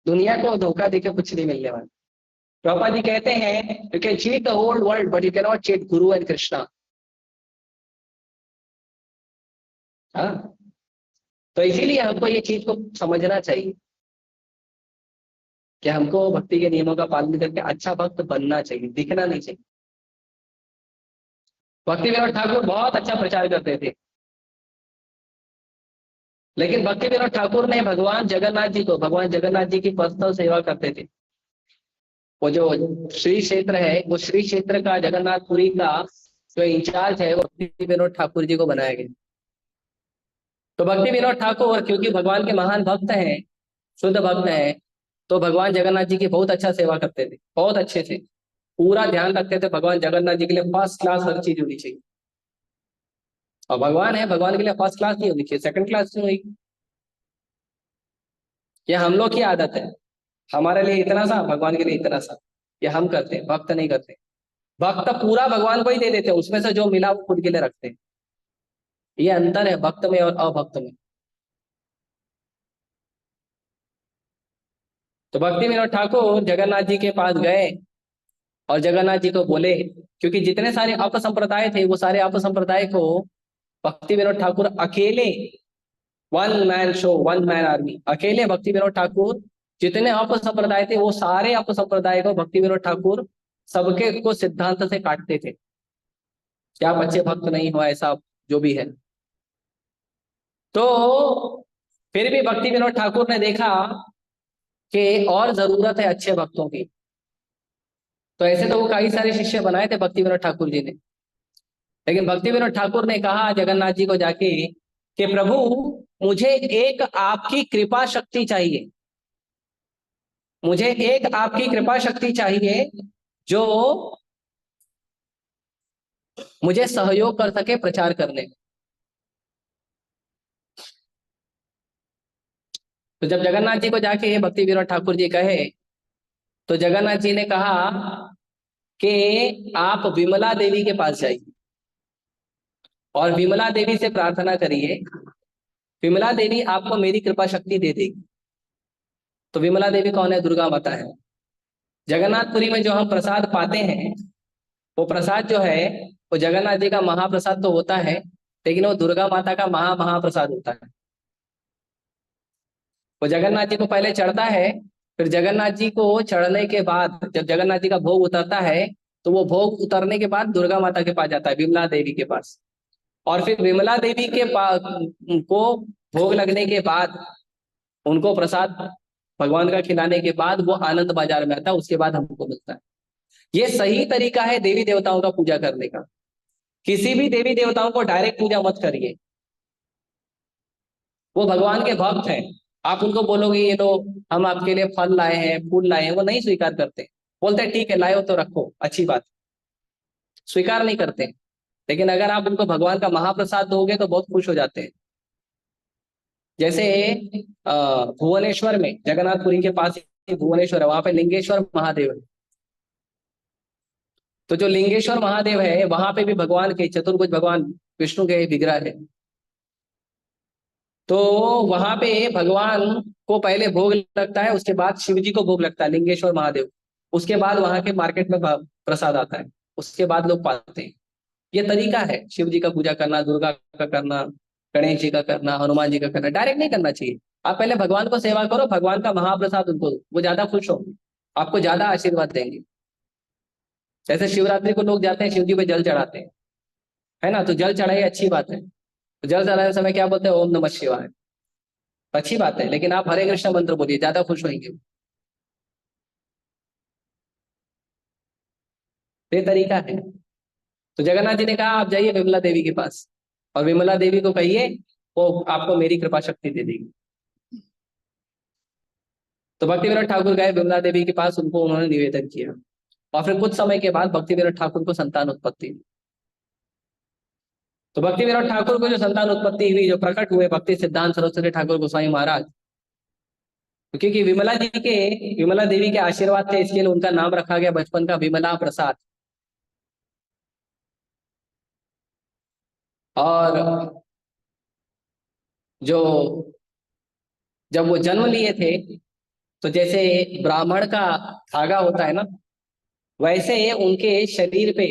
दुनिया को धोखा देके कुछ नहीं मिलने वाला। प्रभुपाद जी कहते हैं you can cheat the whole world but you can not cheat guru and Krishna. हाँ, तो इसीलिए हमको ये चीज को समझना चाहिए कि हमको भक्ति के नियमों का पालन करके अच्छा भक्त बनना चाहिए, दिखना नहीं चाहिए। भक्ति विनोद ठाकुर बहुत अच्छा प्रचार करते थे। लेकिन भक्ति विनोद ठाकुर ने भगवान जगन्नाथ जी की पर्सनल सेवा करते थे। वो जो श्री क्षेत्र है, वो श्री क्षेत्र का जगन्नाथपुरी का जो इंचार्ज है वो भक्ति विनोद ठाकुर जी को बनाया गया। तो भक्ति विनोद ठाकुर क्योंकि भगवान के महान भक्त हैं, शुद्ध भक्त हैं, तो भगवान जगन्नाथ जी की बहुत अच्छा सेवा करते थे, बहुत अच्छे थे, पूरा ध्यान रखते थे भगवान जगन्नाथ जी के लिए। फर्स्ट क्लास हर चीज होनी चाहिए। और भगवान है, भगवान के लिए फर्स्ट क्लास नहीं होनी चाहिए, सेकंड क्लास नहीं होगी। ये हम लोग की आदत है, हमारे लिए इतना सा, भगवान के लिए इतना सा, ये हम करते हैं, भक्त नहीं करते। भक्त पूरा भगवान को ही दे देते हैं, उसमें से जो मिला वो खुद के लिए रखते हैं। ये अंतर है भक्त में और अभक्त में। तो भक्ति विनोद ठाकुर जगन्नाथ जी के पास गए और जगन्नाथ जी को बोले, क्योंकि जितने सारे अपसंप्रदाय थे वो सारे अपसंप्रदाय को भक्ति विनोद ठाकुर अकेले, one man show, one man army, अकेले भक्ति विनोद ठाकुर जितने अपसंप्रदाय थे वो सारे अपसंप्रदाय को भक्ति विनोद ठाकुर सबके को सिद्धांत से काटते थे कि आप अच्छे भक्त नहीं हो, ऐसा जो भी है। तो फिर भी भक्ति विनोद ठाकुर ने देखा कि और जरूरत है अच्छे भक्तों की। तो ऐसे तो वो कई सारे शिष्य बनाए थे भक्ति विनोद ठाकुर जी ने, लेकिन भक्ति विनोद ठाकुर ने कहा जगन्नाथ जी को जाके कि प्रभु, मुझे एक आपकी कृपा शक्ति चाहिए, मुझे एक आपकी कृपा शक्ति चाहिए जो मुझे सहयोग कर सके प्रचार करने में। तो जब जगन्नाथ जी को जाके भक्ति विनोद ठाकुर जी कहे, तो जगन्नाथ जी ने कहा कि आप विमला देवी के पास जाइए और विमला देवी से प्रार्थना करिए, विमला देवी आपको मेरी कृपा शक्ति दे देगी। तो विमला देवी कौन है? दुर्गा माता है। जगन्नाथपुरी में जो हम प्रसाद पाते हैं, वो प्रसाद जो है वो जगन्नाथ जी का महाप्रसाद तो होता है, लेकिन वो दुर्गा माता का महाप्रसाद होता है। वो जगन्नाथ जी को पहले चढ़ता है, फिर जगन्नाथ जी को चढ़ने के बाद जब जगन्नाथ जी का भोग उतरता है, तो वो भोग उतरने के बाद दुर्गा माता के पास जाता है, विमला देवी के पास। और फिर विमला देवी के पास को भोग लगने के बाद, उनको प्रसाद भगवान का खिलाने के बाद वो आनंद बाजार में आता है, उसके बाद हमको मिलता है। ये सही तरीका है देवी देवताओं का पूजा करने का। किसी भी देवी देवताओं को डायरेक्ट पूजा मत करिए, वो भगवान के भक्त हैं। आप उनको बोलोगे ये लो हम आपके लिए फल लाए हैं, फूल लाए हैं, वो नहीं स्वीकार करते। बोलते हैं ठीक है लाए हो तो रखो, अच्छी बात, स्वीकार नहीं करते। लेकिन अगर आप उनको भगवान का महाप्रसाद दोगे तो बहुत खुश हो जाते हैं। जैसे भुवनेश्वर में, जगन्नाथपुरी के पास ही भुवनेश्वर है, वहां पे लिंगेश्वर महादेव है। तो जो लिंगेश्वर महादेव है वहां पे भी भगवान के चतुर्भुज भगवान विष्णु के विग्रह है। तो वहां पे भगवान को पहले भोग लगता है, उसके बाद शिव जी को भोग लगता है, लिंगेश्वर महादेव। उसके बाद वहां के मार्केट में प्रसाद आता है, उसके बाद लोग पाते हैं। ये तरीका है शिव जी का पूजा करना, दुर्गा का करना, गणेश जी का करना, हनुमान जी का करना। डायरेक्ट नहीं करना चाहिए। आप पहले भगवान को सेवा करो, भगवान का महाप्रसाद उनको दो, वो ज्यादा खुश होंगे, आपको ज्यादा आशीर्वाद देंगे। जैसे शिवरात्रि को लोग जाते हैं शिव जी पे जल चढ़ाते हैं, है ना, तो जल चढ़ाई अच्छी बात है। तो जल चढ़ाने समय क्या बोलते हैं? ओम नमः शिवाय, अच्छी बात है। लेकिन आप हरे कृष्ण मंत्र बोलिए, ज्यादा खुश होंगे। ये तरीका है। तो जगन्नाथ जी ने कहा आप जाइए विमला देवी के पास और विमला देवी को कहिए वो आपको मेरी कृपा शक्ति दे देगी। तो भक्ति विनोद ठाकुर गए विमला देवी के पास, उनको उन्होंने निवेदन किया और फिर कुछ समय के बाद भक्ति विनोद ठाकुर को संतान उत्पत्ति हुई। तो भक्ति विनोद ठाकुर को जो संतान उत्पत्ति हुई, जो प्रकट हुए भक्ति सिद्धांत सरस्वती ठाकुर गोस्वामी महाराज, क्योंकि विमला देवी के आशीर्वाद थे, इसके लिए उनका नाम रखा गया बचपन का विमला प्रसाद। और जो जब वो जन्म लिए थे, तो जैसे ब्राह्मण का धागा होता है ना, वैसे उनके शरीर पे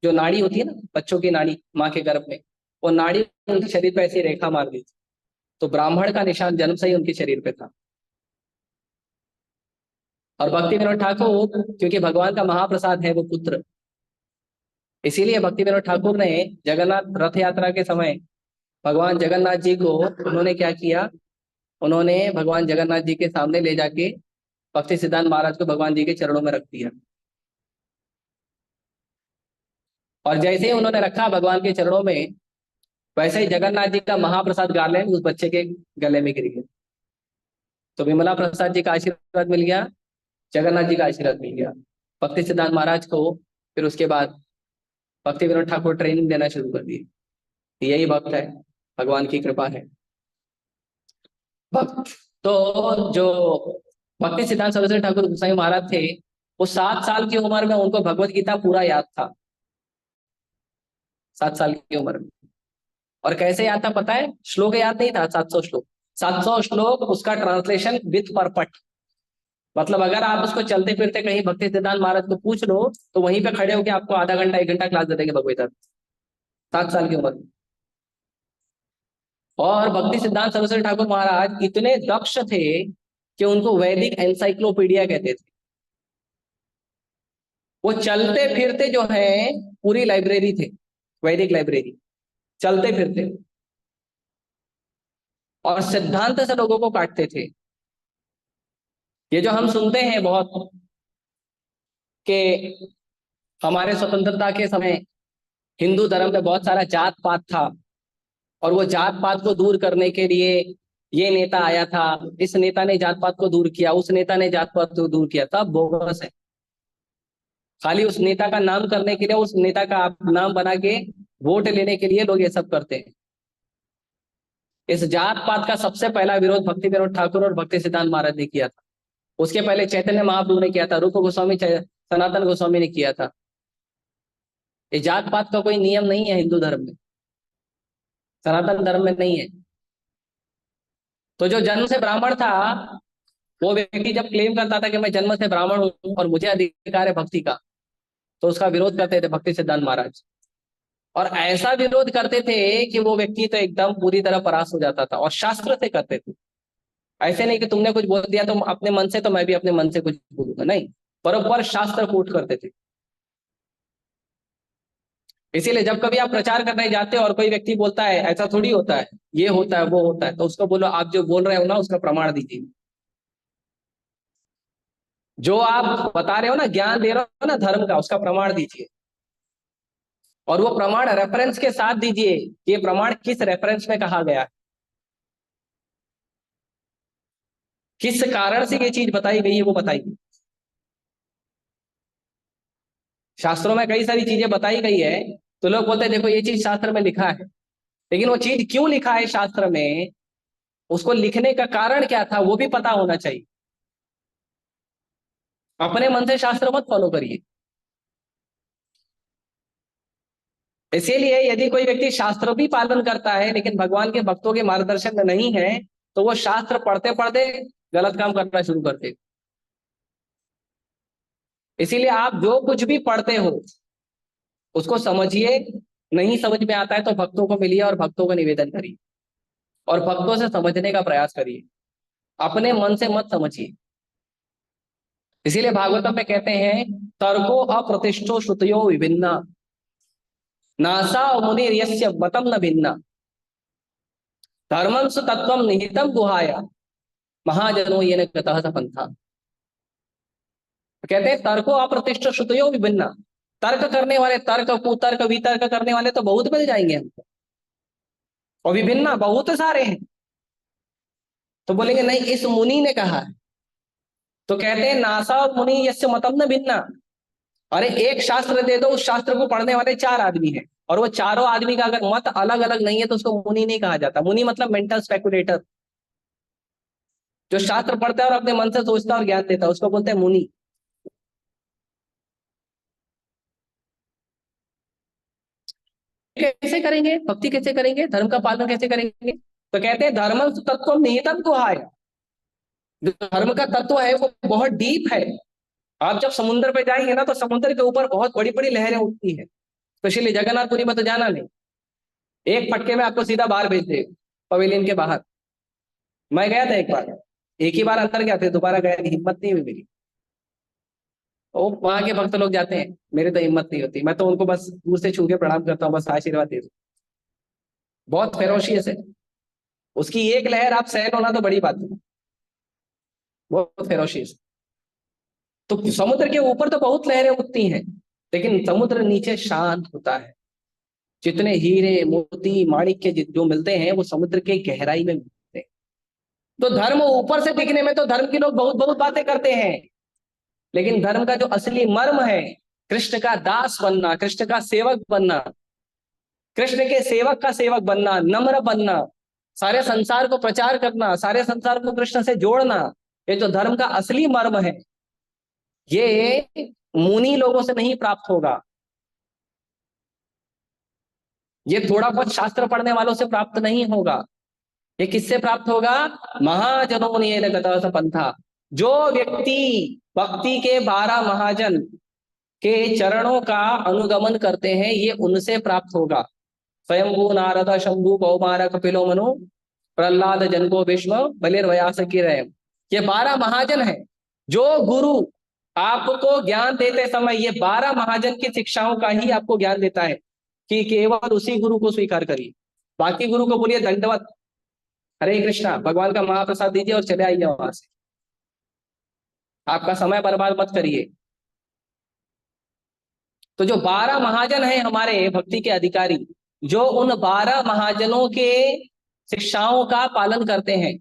जो नाड़ी होती है ना, बच्चों की नाड़ी माँ के गर्भ में, वो नाड़ी उनके शरीर पे ऐसी रेखा मार दी थी। तो ब्राह्मण का निशान जन्म से ही उनके शरीर पे था। और भक्ति विनोद ठाकुर क्योंकि भगवान का महाप्रसाद है वो पुत्र, इसीलिए भक्ति विनोद ठाकुर ने जगन्नाथ रथ यात्रा के समय भगवान जगन्नाथ जी को उन्होंने क्या किया, उन्होंने भगवान जगन्नाथ जी के सामने ले जाके भक्ति सिद्धांत महाराज को भगवान जी के चरणों में रख दिया। और जैसे ही उन्होंने रखा भगवान के चरणों में, वैसे ही जगन्नाथ जी का महाप्रसाद गार्लैंड उस बच्चे के गले में गिर गया। तो विमला प्रसाद जी का आशीर्वाद मिल गया, जगन्नाथ जी का आशीर्वाद मिल गया। भक्ति सिद्धांत महाराज को फिर उसके बाद भक्ति विनोद ठाकुर ट्रेनिंग देना शुरू कर दी। यही भक्त है, भगवान की कृपा है। भक्त तो जो भक्ति सिद्धांत सरस्वती ठाकुर गोसाई महाराज थे, वो 7 साल की उम्र में उनको भगवत गीता पूरा याद था। 7 साल की उम्र में। और कैसे याद था पता है? श्लोक याद नहीं था, 700 श्लोक। 700 श्लोक, उसका ट्रांसलेशन विथ परपट। मतलब अगर आप उसको चलते फिरते कहीं भक्ति सिद्धांत महाराज को पूछ लो, तो वहीं पे खड़े होकर आपको आधा घंटा 1 घंटा क्लास दे देंगे भगवत। 7 साल की उम्र। और भक्ति सिद्धांत सरस्वती ठाकुर महाराज इतने दक्ष थे कि उनको वैदिक एनसाइक्लोपीडिया कहते थे। वो चलते फिरते जो है पूरी लाइब्रेरी थे, वैदिक लाइब्रेरी, चलते फिरते। और सिद्धांत से लोगों को काटते थे। ये जो हम सुनते हैं बहुत कि हमारे स्वतंत्रता के समय हिंदू धर्म में बहुत सारा जात पात था, और वो जात पात को दूर करने के लिए ये नेता आया था, इस नेता ने जात पात को दूर किया, उस नेता ने जात पात को दूर किया, तब बोगस है। खाली उस नेता का नाम करने के लिए, उस नेता का आप नाम बना के वोट लेने के लिए लोग ये सब करते हैं। इस जात पात का सबसे पहला विरोध भक्ति विनोद ठाकुर और भक्ति सिद्धांत महाराज ने किया था। उसके पहले चैतन्य महाप्रभु ने किया था, रूप गोस्वामी, सनातन गोस्वामी ने किया था। ये जात पात का कोई नियम नहीं है हिंदू धर्म में, सनातन धर्म में नहीं है। तो जो जन्म से ब्राह्मण था, वो व्यक्ति जब क्लेम करता था कि मैं जन्म से ब्राह्मण हूं और मुझे अधिकार है भक्ति का, तो उसका विरोध करते थे भक्ति सिद्धांत महाराज। और ऐसा विरोध करते थे कि वो व्यक्ति तो एकदम पूरी तरह परास्त हो जाता था। और शास्त्र से करते थे, ऐसे नहीं कि तुमने कुछ बोल दिया तुम अपने मन से, तो मैं भी अपने मन से कुछ बोलूंगा, नहीं, बरोबर शास्त्र कोट करते थे। इसीलिए जब कभी आप प्रचार करने जाते हो और कोई व्यक्ति बोलता है ऐसा थोड़ी होता है, ये होता है, वो होता है, तो उसको बोलो आप जो बोल रहे हो ना उसका प्रमाण दीजिए। जो आप बता रहे हो ना, ज्ञान दे रहे हो ना धर्म का, उसका प्रमाण दीजिए। और वो प्रमाण रेफरेंस के साथ दीजिए, ये प्रमाण किस रेफरेंस में कहा गया है, किस कारण से ये चीज बताई गई है, वो बताइए। शास्त्रों में कई सारी चीजें बताई गई है, तो लोग बोलते हैं देखो ये चीज शास्त्र में लिखा है, लेकिन वो चीज क्यों लिखा है शास्त्र में, उसको लिखने का कारण क्या था, वो भी पता होना चाहिए। अपने मन से शास्त्र मत फॉलो करिए। इसीलिए यदि कोई व्यक्ति शास्त्र भी पालन करता है लेकिन भगवान के भक्तों के मार्गदर्शन में नहीं है, तो वो शास्त्र पढ़ते पढ़ते गलत काम करना शुरू करते। इसीलिए आप जो कुछ भी पढ़ते हो उसको समझिए, नहीं समझ में आता है तो भक्तों को मिलिए और भक्तों को निवेदन करिए, और भक्तों से समझने का प्रयास करिए, अपने मन से मत समझिए। इसीलिए भागवतम में कहते हैं तर्को अप्रतिष्ठो श्रुतयो विभिन्ना नासा मुनि यस्य मतम न भिन्ना धर्मं सु तत्वम निहितम गुहाया महाजनो ये न गतः स पंथा। कहते हैं तर्को अप्रतिष्ठ श्रुतयो विभिन्ना, तर्क करने वाले, तर्क कुतर्क वितर्क करने वाले तो बहुत मिल जाएंगे हमको, और विभिन्न बहुत सारे हैं। तो बोलेंगे नहीं इस मुनि ने कहा है, तो कहते हैं नासा और मुनि यस्य मतम न भिन्ना। अरे एक शास्त्र दे दो, उस शास्त्र को पढ़ने वाले 4 आदमी हैं, और वो चारों आदमी का अगर मत अलग अलग नहीं है तो उसको मुनि नहीं कहा जाता। मुनि मतलब मेंटल स्पेकुलेटर, जो शास्त्र पढ़ता है और अपने मन से सोचता है और ज्ञान देता है, उसको बोलते हैं मुनि। कैसे करेंगे भक्ति, कैसे करेंगे धर्म का पालन, कैसे करेंगे? तो कहते हैं धर्म तत्व निहितम गुहाय, जो धर्म का तत्व है वो बहुत डीप है। आप जब समुद्र पे जाएंगे ना, तो समुद्र के ऊपर बहुत बड़ी बड़ी लहरें उठती है, तो इसलिए जगन्नाथपुरी में तो जाना नहीं, एक फटके में आपको सीधा बाहर भेज दे, पवेलियन के बाहर। मैं गया था एक बार, एक ही बार अंदर गया था, दोबारा गया नहीं, हिम्मत नहीं हुई मेरी। वो वहां के भक्त लोग जाते हैं, मेरी तो हिम्मत नहीं होती, मैं तो उनको बस दूर से छू के प्रणाम करता हूँ, बस आशीर्वाद दे दो। बहुत फेरोशियस है। उसकी एक लहर आप सहन होना तो बड़ी बात है, बहुत फेरोशियस। तो समुद्र के ऊपर तो बहुत लहरें उठती हैं, लेकिन समुद्र नीचे शांत होता है। जितने हीरे मोती माणिक्य जो मिलते हैं वो समुद्र के गहराई में मिलते हैं। तो धर्म ऊपर से दिखने में तो धर्म के लोग बहुत बहुत बातें करते हैं, लेकिन धर्म का जो असली मर्म है, कृष्ण का दास बनना, कृष्ण का सेवक बनना, कृष्ण के सेवक का सेवक बनना, नम्र बनना, सारे संसार को प्रचार करना, सारे संसार को कृष्ण से जोड़ना, ये जो धर्म का असली मर्म है, ये मुनि लोगों से नहीं प्राप्त होगा। ये थोड़ा बहुत शास्त्र पढ़ने वालों से प्राप्त नहीं होगा। ये किससे प्राप्त होगा? महाजनों ने गता पंथा। जो व्यक्ति भक्ति के 12 महाजन के चरणों का अनुगमन करते हैं, ये उनसे प्राप्त होगा। स्वयंभू नारद शंभु कौमार कपिलो मनु प्रहलाद जनको भीष्म बलिर्व्यास कीरय। ये 12 महाजन है। जो गुरु आपको ज्ञान देते समय ये 12 महाजन की शिक्षाओं का ही आपको ज्ञान देता है कि केवल उसी गुरु को स्वीकार करिए, बाकी गुरु को बोलिए दंडवत, हरे कृष्णा, भगवान का महाप्रसाद दीजिए और चले आइए वहां से। आपका समय बर्बाद मत करिए। तो जो 12 महाजन हैं हमारे भक्ति के अधिकारी, जो उन 12 महाजनों के शिक्षाओं का पालन करते हैं,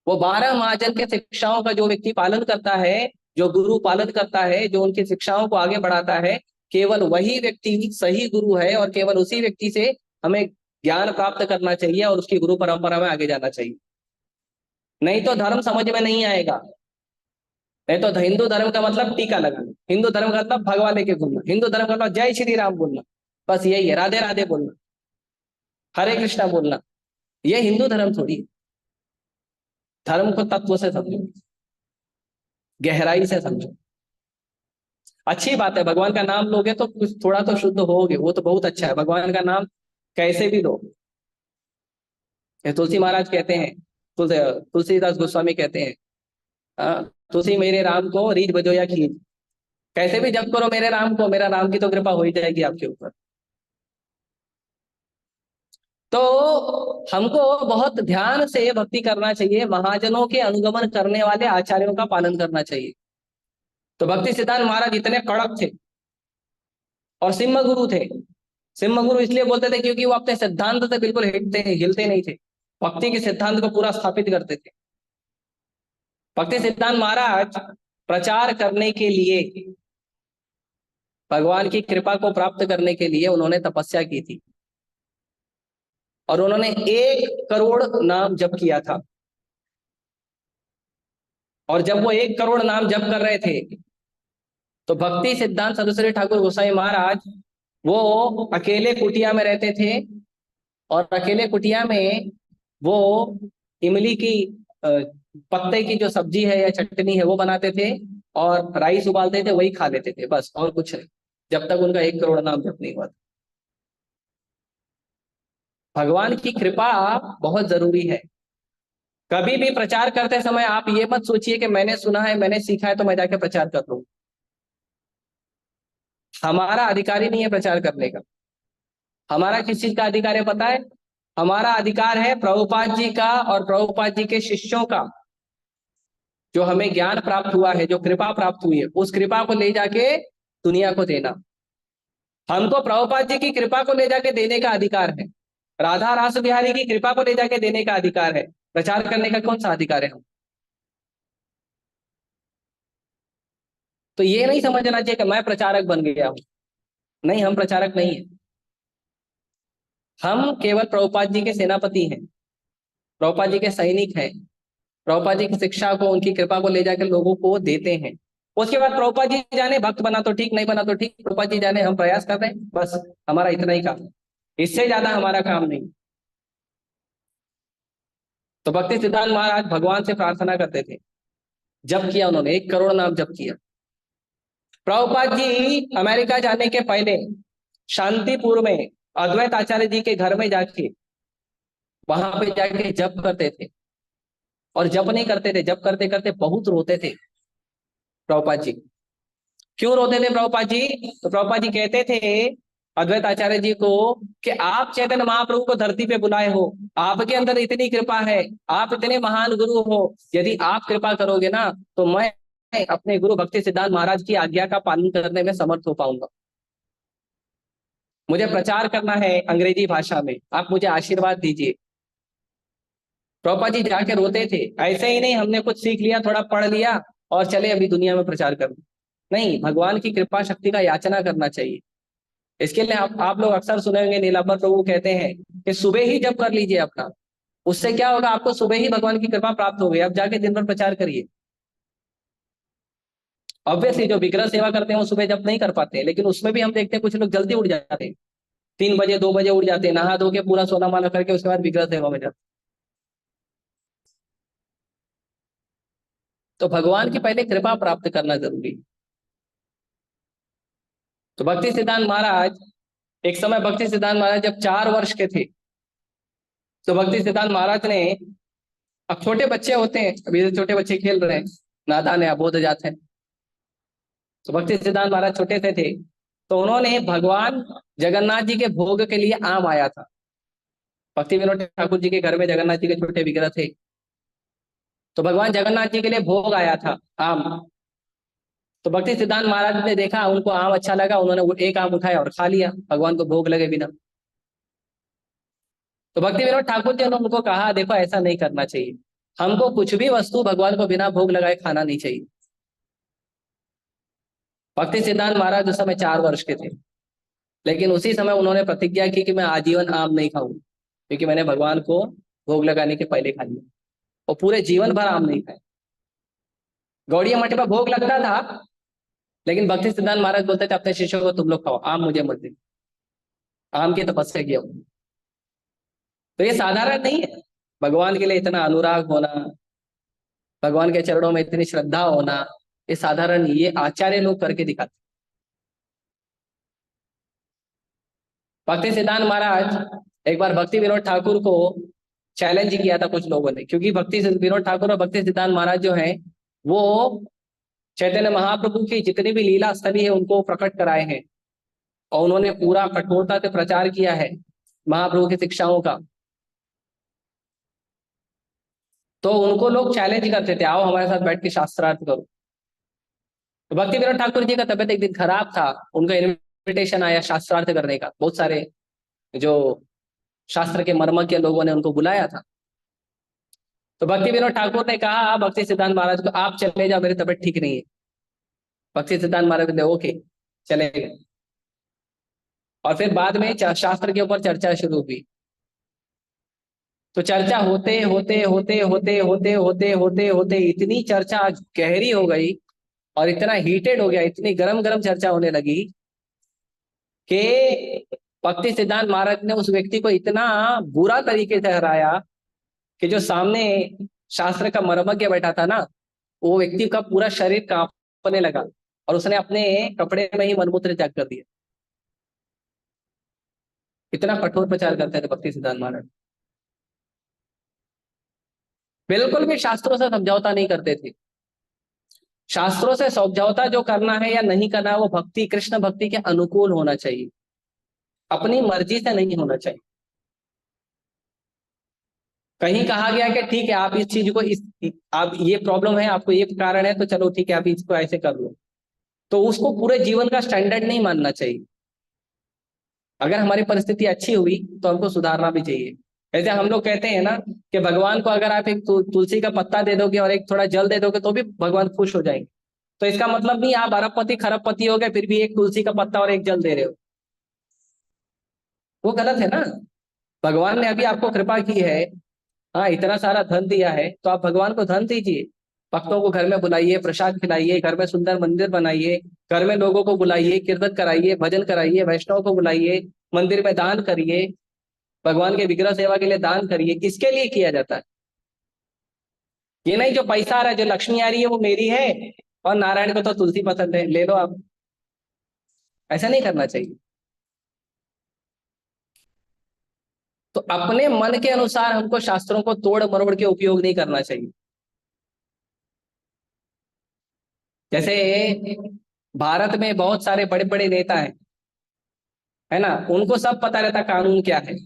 वो 12 महाजन के शिक्षाओं का जो व्यक्ति पालन करता है, जो गुरु पालन करता है, जो उनकी शिक्षाओं को आगे बढ़ाता है, केवल वही व्यक्ति सही गुरु है और केवल उसी व्यक्ति से हमें ज्ञान प्राप्त करना चाहिए और उसकी गुरु परंपरा में आगे जाना चाहिए। नहीं तो धर्म समझ में नहीं आएगा। नहीं तो हिंदू धर्म का मतलब टीका लगाना, हिंदू धर्म का मतलब भगवान लेके घूमना, हिंदू धर्म का मतलब जय श्री राम बोलना, बस यही है, राधे राधे बोलना, हरे कृष्णा बोलना। ये हिंदू धर्म थोड़ी है। धर्म को तत्व से समझो, गहराई से समझो। अच्छी बात है, भगवान का नाम लोगे तो कुछ थोड़ा तो शुद्ध होगे, वो तो बहुत अच्छा है। भगवान का नाम कैसे भी लो। तुलसी महाराज कहते हैं, तुलसीदास गोस्वामी कहते हैं, तुलसी मेरे राम को रीझ बजो या खींच, कैसे भी जप करो मेरे राम को, मेरा राम की तो कृपा हो ही जाएगी आपके ऊपर। तो हमको बहुत ध्यान से भक्ति करना चाहिए, महाजनों के अनुगमन करने वाले आचार्यों का पालन करना चाहिए। तो भक्ति सिद्धांत महाराज इतने कड़क थे और सिम्म गुरु थे। सिम्म गुरु इसलिए बोलते थे क्योंकि वो अपने सिद्धांत से बिल्कुल हिलते नहीं थे, भक्ति के सिद्धांत को पूरा स्थापित करते थे। भक्ति सिद्धांत महाराज प्रचार करने के लिए, भगवान की कृपा को प्राप्त करने के लिए उन्होंने तपस्या की थी और उन्होंने 1 करोड़ नाम जप किया था। और जब वो 1 करोड़ नाम जप कर रहे थे तो भक्ति सिद्धांत सरस्वती ठाकुर गोसाई महाराज वो अकेले कुटिया में रहते थे और अकेले कुटिया में वो इमली की पत्ते की जो सब्जी है या चटनी है वो बनाते थे और राइस उबालते थे, वही खा लेते थे, बस और कुछ नहीं, जब तक उनका 1 करोड़ नाम जप नहीं हुआ था। भगवान की कृपा बहुत जरूरी है। कभी भी प्रचार करते समय आप ये मत सोचिए कि मैंने सुना है, मैंने सीखा है तो मैं जाके प्रचार कर लूं। हमारा अधिकार ही नहीं है प्रचार करने का। हमारा किस चीज का अधिकार है पता है? हमारा अधिकार है प्रभुपाद जी का और प्रभुपाद जी के शिष्यों का। जो हमें ज्ञान प्राप्त हुआ है, जो कृपा प्राप्त हुई है, उस कृपा को ले जाके दुनिया को देना। हमको प्रभुपाद जी की कृपा को ले जाके देने का अधिकार है, राधा रास बिहारी की कृपा को ले जाके देने का अधिकार है। प्रचार करने का कौन सा अधिकार है हम? तो ये नहीं समझना चाहिए कि मैं प्रचारक बन गया हूं। नहीं, हम प्रचारक नहीं है। हम केवल प्रभुपाद जी के सेनापति हैं, प्रभुपाद जी के सैनिक हैं। प्रभुपाद जी की शिक्षा को, उनकी कृपा को ले जाकर लोगों को देते हैं। उसके बाद प्रभुपाद जी जाने भक्त बना तो ठीक, नहीं बना तो ठीक, प्रभुपाद जी जाने हम प्रयास कर रहे हैं, बस हमारा इतना ही काम है, इससे ज्यादा हमारा काम नहीं। तो भक्ति सिद्धांत महाराज भगवान से प्रार्थना करते थे, जप किया उन्होंने, 1 करोड़ नाम जप किया। प्रभुपाद जी अमेरिका जाने के पहले शांतिपुर में अद्वैत आचार्य जी के घर में जाके, वहां पे जाके जप करते थे। और जप नहीं करते थे, जप करते करते बहुत रोते थे प्रभुपाद जी। क्यों रोते थे प्रभुपाद जी? तो प्रभुपाद जी कहते थे अद्वैत आचार्य जी को कि आप चैतन्य महाप्रभु को धरती पे बुलाए हो, आपके अंदर इतनी कृपा है, आप इतने महान गुरु हो, यदि आप कृपा करोगे ना तो मैं अपने गुरु भक्ति सिद्धांत महाराज की आज्ञा का पालन करने में समर्थ हो पाऊंगा। मुझे प्रचार करना है अंग्रेजी भाषा में, आप मुझे आशीर्वाद दीजिए। प्रभुपाद जी जाके रोते थे, ऐसे ही नहीं हमने कुछ सीख लिया, थोड़ा पढ़ लिया और चले अभी दुनिया में प्रचार करना। नहीं, भगवान की कृपा शक्ति का याचना करना चाहिए। इसके लिए आप लोग अक्सर सुनेंगे नीलांबर प्रभु कहते हैं कि सुबह ही जब कर लीजिए अपना, उससे क्या होगा, आपको सुबह ही भगवान की कृपा प्राप्त हो गई, अब जाके दिन भर प्रचार करिए। ऑब्वियसली जो विग्रह सेवा करते हैं वो सुबह जब नहीं कर पाते हैं, लेकिन उसमें भी हम देखते हैं कुछ लोग जल्दी उठ जाते हैं, 3 बजे 2 बजे उठ जाते हैं, नहा धो के पूरा सोना माला करके उसके बाद विग्रह सेवा में जाते हैं। तो भगवान की पहले कृपा प्राप्त करना जरूरी। तो भक्ति सिद्धांत महाराज, एक समय भक्ति सिद्धांत महाराज जब 4 वर्ष के थे, तो भक्ति सिद्धांत महाराज ने, अब छोटे बच्चे होते हैं, अभी तो छोटे बच्चे खेल रहे हैं, नादान है, अबोध जाते हैं, तो भक्ति सिद्धांत महाराज छोटे से थे, तो उन्होंने भगवान जगन्नाथ जी के भोग के लिए आम आया था। भक्ति विनोद ठाकुर जी के घर में जगन्नाथ जी के छोटे विग्रह थे, तो भगवान जगन्नाथ जी के लिए भोग आया था आम। तो भक्ति सिद्धांत महाराज ने देखा, उनको आम अच्छा लगा, उन्होंने वो एक आम उठाया और खा लिया भगवान को भोग लगे बिना। तो भक्ति विनोद ठाकुर जी ने उनको कहा, देखो ऐसा नहीं करना चाहिए, हमको कुछ भी वस्तु भगवान को बिना भोग लगाए खाना नहीं चाहिए। भक्ति सिद्धांत महाराज उस समय 4 वर्ष के थे, लेकिन उसी समय उन्होंने प्रतिज्ञा की कि मैं आजीवन आम नहीं खाऊं, क्योंकि मैंने भगवान को भोग लगाने के पहले खा लिया, और पूरे जीवन भर आम नहीं खाए। गौड़िया मठ पर भोग लगता था, लेकिन भक्ति सिद्धांत महाराज बोलते थे अपने शिष्यों को, तुम लोग खाओ, आम मुझे मत दे, आम की तपस्या किया। तो ये साधारण नहीं है, भगवान के लिए इतना अनुराग होना, भगवान के चरणों में इतनी श्रद्धा होना, ये साधारण नहीं, ये आचार्य लोग करके दिखाते। भक्ति सिद्धांत महाराज एक बार भक्ति विनोद ठाकुर को चैलेंज किया था कुछ लोगों ने, क्योंकि भक्ति विनोद ठाकुर और भक्ति सिद्धांत महाराज जो हैं वो चैतन्य महाप्रभु की जितनी भी लीला स्थली है उनको प्रकट कराए हैं, और उन्होंने पूरा कठोरता से प्रचार किया है महाप्रभु की शिक्षाओं का। तो उनको लोग चैलेंज करते थे, आओ हमारे साथ बैठ के शास्त्रार्थ करो। तो भक्ति विनोद ठाकुर जी का तबियत एक दिन खराब था, उनका इनविटेशन आया शास्त्रार्थ करने का, बहुत सारे जो शास्त्र के मर्मज्ञ लोगों ने उनको बुलाया था। तो भक्ति विनोद ठाकुर ने कहा भक्ति सिद्धांत महाराज को, आप चले जाओ, मेरी तबियत ठीक नहीं है। भक्ति सिद्धांत महाराज ने ओके चले गए, और फिर बाद में शास्त्र के ऊपर चर्चा शुरू हुई। तो चर्चा होते होते होते होते होते होते होते होते इतनी चर्चा गहरी हो गई और इतना हीटेड हो गया, इतनी गरम गरम चर्चा होने लगी कि भक्ति सिद्धांत महाराज ने उस व्यक्ति को इतना बुरा तरीके से हराया कि जो सामने शास्त्र का मर्मज्ञ बैठा था ना, वो व्यक्ति का पूरा शरीर कांपने लगा और उसने अपने कपड़े में ही मलमूत्र त्याग कर दिया। इतना कठोर प्रचार करते थे भक्ति सिद्धांत महाराज, बिल्कुल भी शास्त्रों से समझौता नहीं करते थे। शास्त्रों से समझौता जो करना है या नहीं करना है वो भक्ति, कृष्ण भक्ति के अनुकूल होना चाहिए, अपनी मर्जी से नहीं होना चाहिए। कहीं कहा गया कि ठीक है आप इस चीज को आप ये प्रॉब्लम है, आपको ये कारण है, तो चलो ठीक है आप इसको ऐसे कर लो, तो उसको पूरे जीवन का स्टैंडर्ड नहीं मानना चाहिए। अगर हमारी परिस्थिति अच्छी हुई तो हमको सुधारना भी चाहिए। ऐसे हम लोग कहते हैं ना कि भगवान को अगर आप एक तुलसी का पत्ता दे दोगे और एक थोड़ा जल दे दोगे तो भी भगवान खुश हो जाएंगे। तो इसका मतलब नहीं आप अरबपति खरबपति हो गए फिर भी एक तुलसी का पत्ता और एक जल दे रहे हो, वो गलत है ना। भगवान ने अभी आपको कृपा की है, हाँ इतना सारा धन दिया है, तो आप भगवान को धन दीजिए, भक्तों को घर में बुलाइए, प्रसाद खिलाइए, घर में सुंदर मंदिर बनाइए, घर में लोगों को बुलाइए, कीर्तन कराइए, भजन कराइए, वैष्णव को बुलाइए, मंदिर में दान करिए, भगवान के विग्रह सेवा के लिए दान करिए। किसके लिए किया जाता है? ये नहीं जो पैसा आ रहा है, जो लक्ष्मी आ रही है वो मेरी है और नारायण को तो तुलसी पसंद है, ले लो आप, ऐसा नहीं करना चाहिए। तो अपने मन के अनुसार हमको शास्त्रों को तोड़ मरोड़ के उपयोग नहीं करना चाहिए। जैसे भारत में बहुत सारे बड़े बड़े नेता हैं, है ना, उनको सब पता रहता कानून क्या है,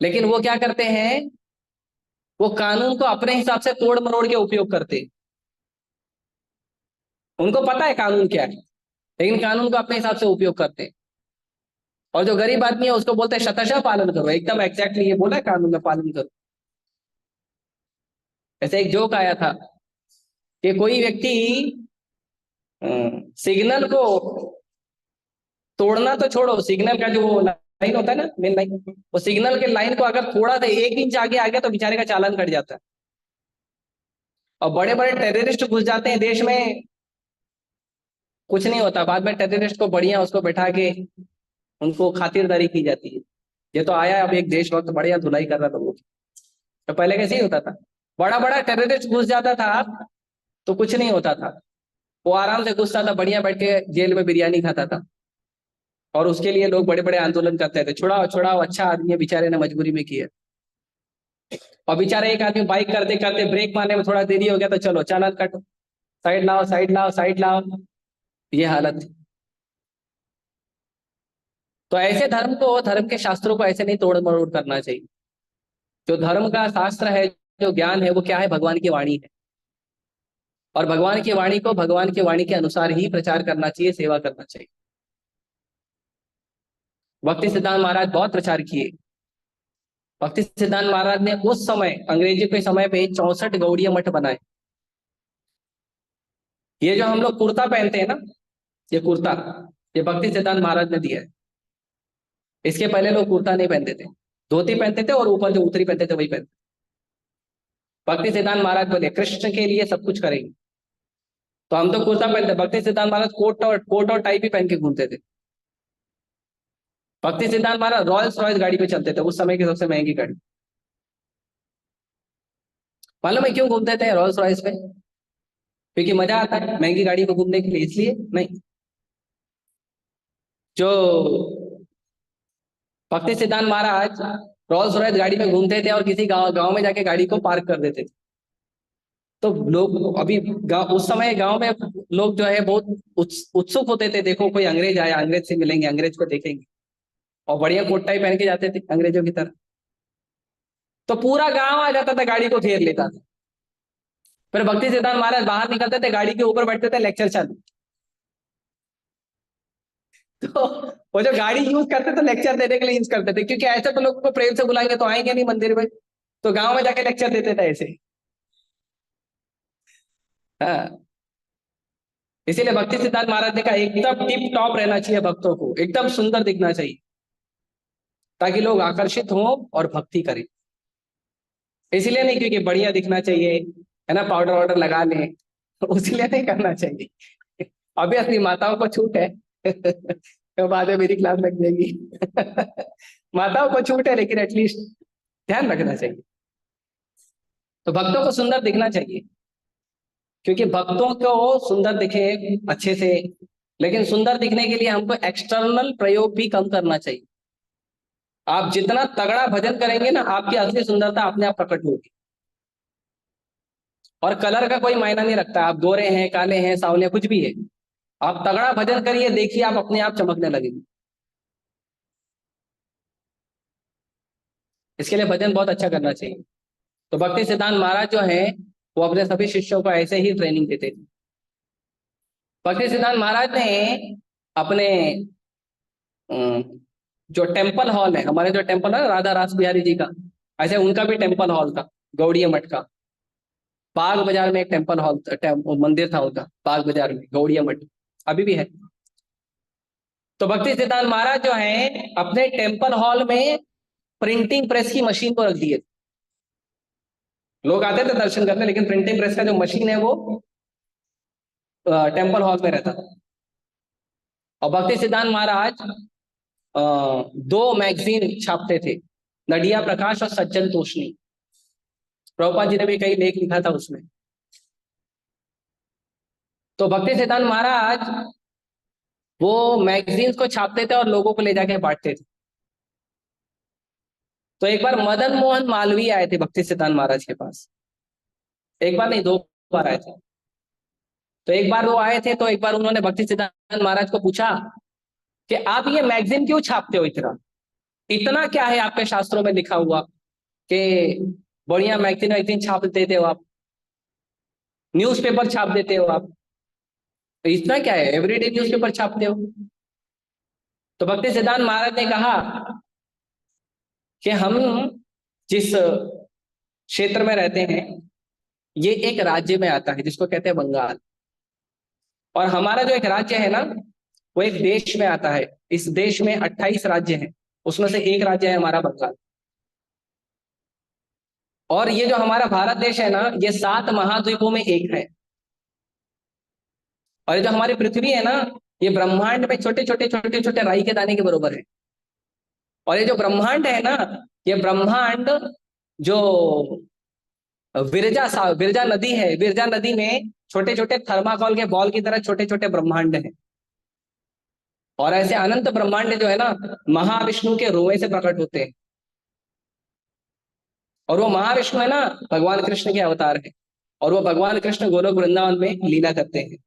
लेकिन वो क्या करते हैं, वो कानून को अपने हिसाब से तोड़ मरोड़ के उपयोग करते हैं। उनको पता है कानून क्या है, लेकिन कानून को अपने हिसाब से उपयोग करते हैं। और जो गरीब आदमी है उसको बोलते हैं शतशः पालन करो, एकदम एग्जैक्टली ये बोला है कानून में पालन करो। ऐसे एक जोक आया था कि कोई व्यक्ति सिग्नल को तोड़ना तो छोड़ो, सिग्नल का जो वो लाइन होता है ना, मेन लाइन, वो सिग्नल के लाइन को अगर थोड़ा सा 1 इंच आगे आ गया तो बेचारे का चालान कट जाता है। और बड़े बड़े टेररिस्ट घुस जाते हैं देश में, कुछ नहीं होता, बाद में टेररिस्ट को बढ़िया उसको बैठा के उनको खातिरदारी की जाती है। ये तो आया अब एक देशभक्त बढ़िया धुलाई कर रहा लोगों की। तो पहले कैसे ही होता था, बड़ा बड़ा टेररिस्ट घुस जाता था तो कुछ नहीं होता था, वो आराम से घुसता था, बढ़िया बैठ के जेल में बिरयानी खाता था। और उसके लिए लोग बड़े बड़े आंदोलन करते थे, छुड़ाओ छुड़ाओ, अच्छा आदमी है, बेचारे ने मजबूरी में किया। और बेचारे एक आदमी बाइक करते करते ब्रेक मारने में थोड़ा देरी हो गया तो चलो चालान काटो, साइड लाओ साइड लाओ साइड लाओ, ये हालत थी। तो ऐसे धर्म को, धर्म के शास्त्रों को ऐसे नहीं तोड़ मरोड़ करना चाहिए। जो धर्म का शास्त्र है, जो ज्ञान है, वो क्या है, भगवान की वाणी है। और भगवान की वाणी को भगवान की वाणी के अनुसार ही प्रचार करना चाहिए, सेवा करना चाहिए। भक्ति सिद्धांत महाराज बहुत प्रचार किए। भक्ति सिद्धांत महाराज ने उस समय, अंग्रेजी के समय पे 64 गौड़ीय मठ बनाए। ये जो हम लोग कुर्ता पहनते हैं ना, ये कुर्ता, ये भक्ति सिद्धांत महाराज ने दिया है। इसके पहले लोग कुर्ता नहीं पहनते थे, धोती पहनते थे और ऊपर जो उत्तरी पहनते थे वही पहनते। भक्ति सिद्धांत महाराज बोले कृष्ण के लिए सब कुछ करेंगे, तो हम तो कुर्ता पहनते, भक्ति सिद्धांत महाराज कोट और टाई भी पहन के घूमते थे। भक्ति सिद्धांत महाराज रॉयल्स रॉयल्स गाड़ी पे चलते थे, उस समय की सबसे महंगी गाड़ी। मालूम है क्यों घूमते थे रॉयल्स रॉयल्स पे? क्योंकि मजा आता है महंगी गाड़ी में घूमने के लिए, इसलिए नहीं। जो भक्ति सिद्धांत महाराज रॉल्स रॉयस गाड़ी में घूमते थे और किसी गांव गांव में जाके गाड़ी को पार्क कर देते थे, तो लोग अभी गांव, उस समय गांव में लोग जो है बहुत उत्सुक होते थे, देखो कोई अंग्रेज आया, अंग्रेज से मिलेंगे, अंग्रेज को देखेंगे, और बढ़िया कोट टाई पहन के जाते थे अंग्रेजों की तरह। तो पूरा गांव आ जाता था, गाड़ी को घेर लेता था। फिर भक्ति सिद्धांत महाराज बाहर निकलते थे, गाड़ी के ऊपर बैठते थे, लेक्चर चालू। तो वो जो गाड़ी यूज करते थे लेक्चर देने के लिए यूज करते थे, क्योंकि ऐसे तो लोगों को प्रेम से बुलाएंगे तो आएंगे नहीं मंदिर में, तो गांव में जाके लेक्चर देते थे ऐसे। हाँ, इसीलिए भक्ति सिद्धांत महाराज ने कहा एकदम टिप टॉप रहना चाहिए, भक्तों को एकदम सुंदर दिखना चाहिए, ताकि लोग आकर्षित हों और भक्ति करें। इसलिए नहीं क्योंकि बढ़िया दिखना चाहिए, है ना, पाउडर वाउडर लगा लें, उसलिए नहीं करना चाहिए। अभी अपनी माताओं को छूट है। तो बाद में मेरी क्लास लग जाएगी। माताओं को छूट है, लेकिन एटलीस्ट ध्यान रखना चाहिए। तो भक्तों को सुंदर दिखना चाहिए, क्योंकि भक्तों को सुंदर दिखे अच्छे से, लेकिन सुंदर दिखने के लिए हमको एक्सटर्नल प्रयोग भी कम करना चाहिए। आप जितना तगड़ा भजन करेंगे ना, आपकी असली सुंदरता अपने आप प्रकट होगी। और कलर का कोई मायना नहीं रखता, आप गोरे हैं, काले हैं, सांवले, कुछ भी है, आप तगड़ा भजन करिए, देखिए आप अपने आप चमकने लगेंगे। इसके लिए भजन बहुत अच्छा करना चाहिए। तो भक्ति सिद्धांत महाराज जो है, वो अपने सभी शिष्यों को ऐसे ही ट्रेनिंग देते थे। भक्ति सिद्धांत महाराज ने अपने जो टेम्पल हॉल है, हमारे जो टेम्पल है राधा रास बिहारी जी का, ऐसे उनका भी टेम्पल हॉल था, गौड़िया मठ का। बाग बाजार में एक टेम्पल हॉल, मंदिर था उनका, बाग बाजार में गौड़िया मठ, अभी भी है। तो भक्ति सिद्धांत महाराज जो है अपने टेम्पल हॉल में प्रिंटिंग प्रेस की मशीन को रख दिए। लोग आते थे दर्शन करने, लेकिन प्रिंटिंग प्रेस का जो मशीन है वो टेम्पल हॉल में रहता था। और भक्ति सिद्धांत महाराज 2 मैगजीन छापते थे, नडिया प्रकाश और सज्जन तोषणी। प्रभुपाद जी ने भी कई लेख लिखा था उसमें। तो भक्ति सिद्धांत महाराज वो मैगजीन को छापते थे और लोगों को ले जाके बांटते थे। तो एक बार मदन मोहन मालवीय आए थे भक्ति सिद्धांत महाराज के पास, एक बार नहीं 2 बार आए थे। तो एक बार वो आए थे, तो एक बार उन्होंने भक्ति सिद्धांत महाराज को पूछा कि आप ये मैगजीन क्यों छापते हो इतना, इतना क्या है आपके शास्त्रों में लिखा हुआ कि बढ़िया मैगजीन वैगजीन छाप देते हो आप, न्यूज़पेपर छाप देते हो आप, तो इतना क्या है, एवरीडे न्यूज़पेपर छापते हो। तो भक्ति सिद्धांत महाराज ने कहा कि हम जिस क्षेत्र में रहते हैं ये एक राज्य में आता है जिसको कहते हैं बंगाल, और हमारा जो एक राज्य है ना वो एक देश में आता है। इस देश में 28 राज्य हैं, उसमें से एक राज्य है हमारा बंगाल। और ये जो हमारा भारत देश है ना ये 7 महाद्वीपों में एक है। और ये जो हमारी पृथ्वी है ना ये ब्रह्मांड में छोटे छोटे छोटे छोटे राई के दाने के बराबर है। और ये जो ब्रह्मांड है ना ये ब्रह्मांड जो विरजा नदी है, विरजा नदी में छोटे छोटे थर्माकोल के बॉल की तरह छोटे छोटे ब्रह्मांड हैं। और ऐसे अनंत ब्रह्मांड जो है ना महाविष्णु के रोए से प्रकट होते हैं। और वो महाविष्णु है ना भगवान कृष्ण के अवतार है, और वो भगवान कृष्ण गोलोक वृंदावन में लीला करते हैं।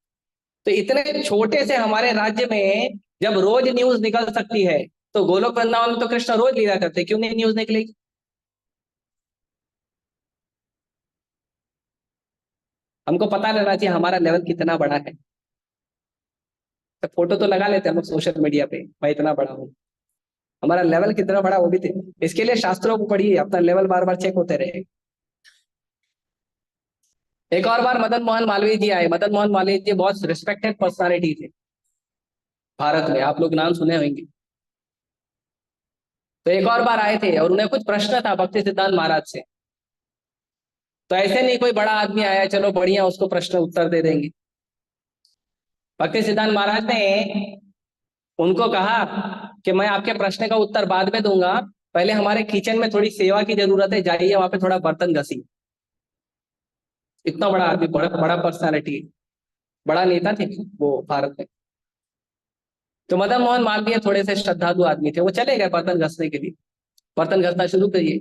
तो इतने छोटे से हमारे राज्य में जब रोज न्यूज निकल सकती है तो गोलोक वृंदावन में तो कृष्ण रोज लीला करते हैं, क्यों नहीं न्यूज निकलेगी। हमको पता रहना चाहिए हमारा लेवल कितना बड़ा है। तो फोटो तो लगा लेते हैं हम लोग सोशल मीडिया पे, मैं इतना बड़ा हूँ, हमारा लेवल कितना बड़ा वो भी थे। इसके लिए शास्त्रों को पढ़िए, अपना लेवल बार बार चेक होते रहे। एक और बार मदन मोहन मालवीय जी आए। मदन मोहन मालवीय जी बहुत रिस्पेक्टेड पर्सनालिटी थे भारत में, आप लोग नाम सुने होंगे। तो एक और बार आए थे और उन्हें कुछ प्रश्न था भक्ति सिद्धांत महाराज से। तो ऐसे नहीं कोई बड़ा आदमी आया चलो बढ़िया उसको प्रश्न उत्तर दे देंगे। भक्ति सिद्धांत महाराज ने उनको कहा कि मैं आपके प्रश्न का उत्तर बाद में दूंगा, पहले हमारे किचन में थोड़ी सेवा की जरूरत है, जाइए वहां पे थोड़ा बर्तन घसी। इतना बड़ा आदमी, बड़ा बड़ा पर्सनालिटी, बड़ा नेता थे वो भारत में। तो मदन मोहन मालवीय थोड़े से श्रद्धालु आदमी थे, वो चले गए बर्तन घसने के लिए, बर्तन घसना शुरू करिए।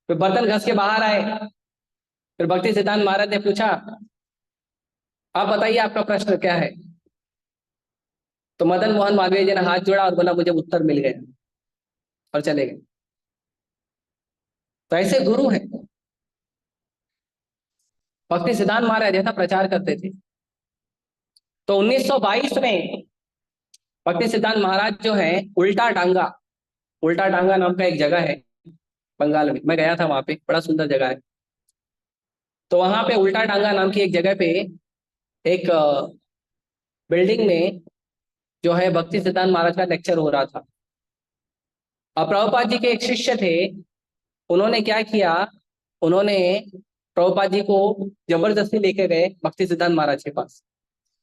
फिर बर्तन घस के बाहर आए। फिर भक्ति सिद्धांत महाराज ने पूछा आप बताइए आपका प्रश्न क्या है। तो मदन मोहन मालवीय जी ने हाथ जोड़ा और बोला मुझे उत्तर मिल गया, और चले गए। तो ऐसे गुरु हैं। भक्ति सिद्धांत महाराज ऐसा प्रचार करते थे। तो 1922 में भक्ति सिद्धांत महाराज जो है उल्टा डांगा, उल्टा डांगा नाम का एक जगह है बंगाल में, मैं गया था वहां पे, बड़ा सुंदर जगह है। तो वहां पे उल्टा डांगा नाम की एक जगह पे एक बिल्डिंग में जो है भक्ति सिद्धांत महाराज का लेक्चर हो रहा था। अब प्रभुपाद जी के एक शिष्य थे, उन्होंने क्या किया, उन्होंने प्रभुपाद जी को जबरदस्ती लेके गए भक्ति सिद्धांत महाराज के पास।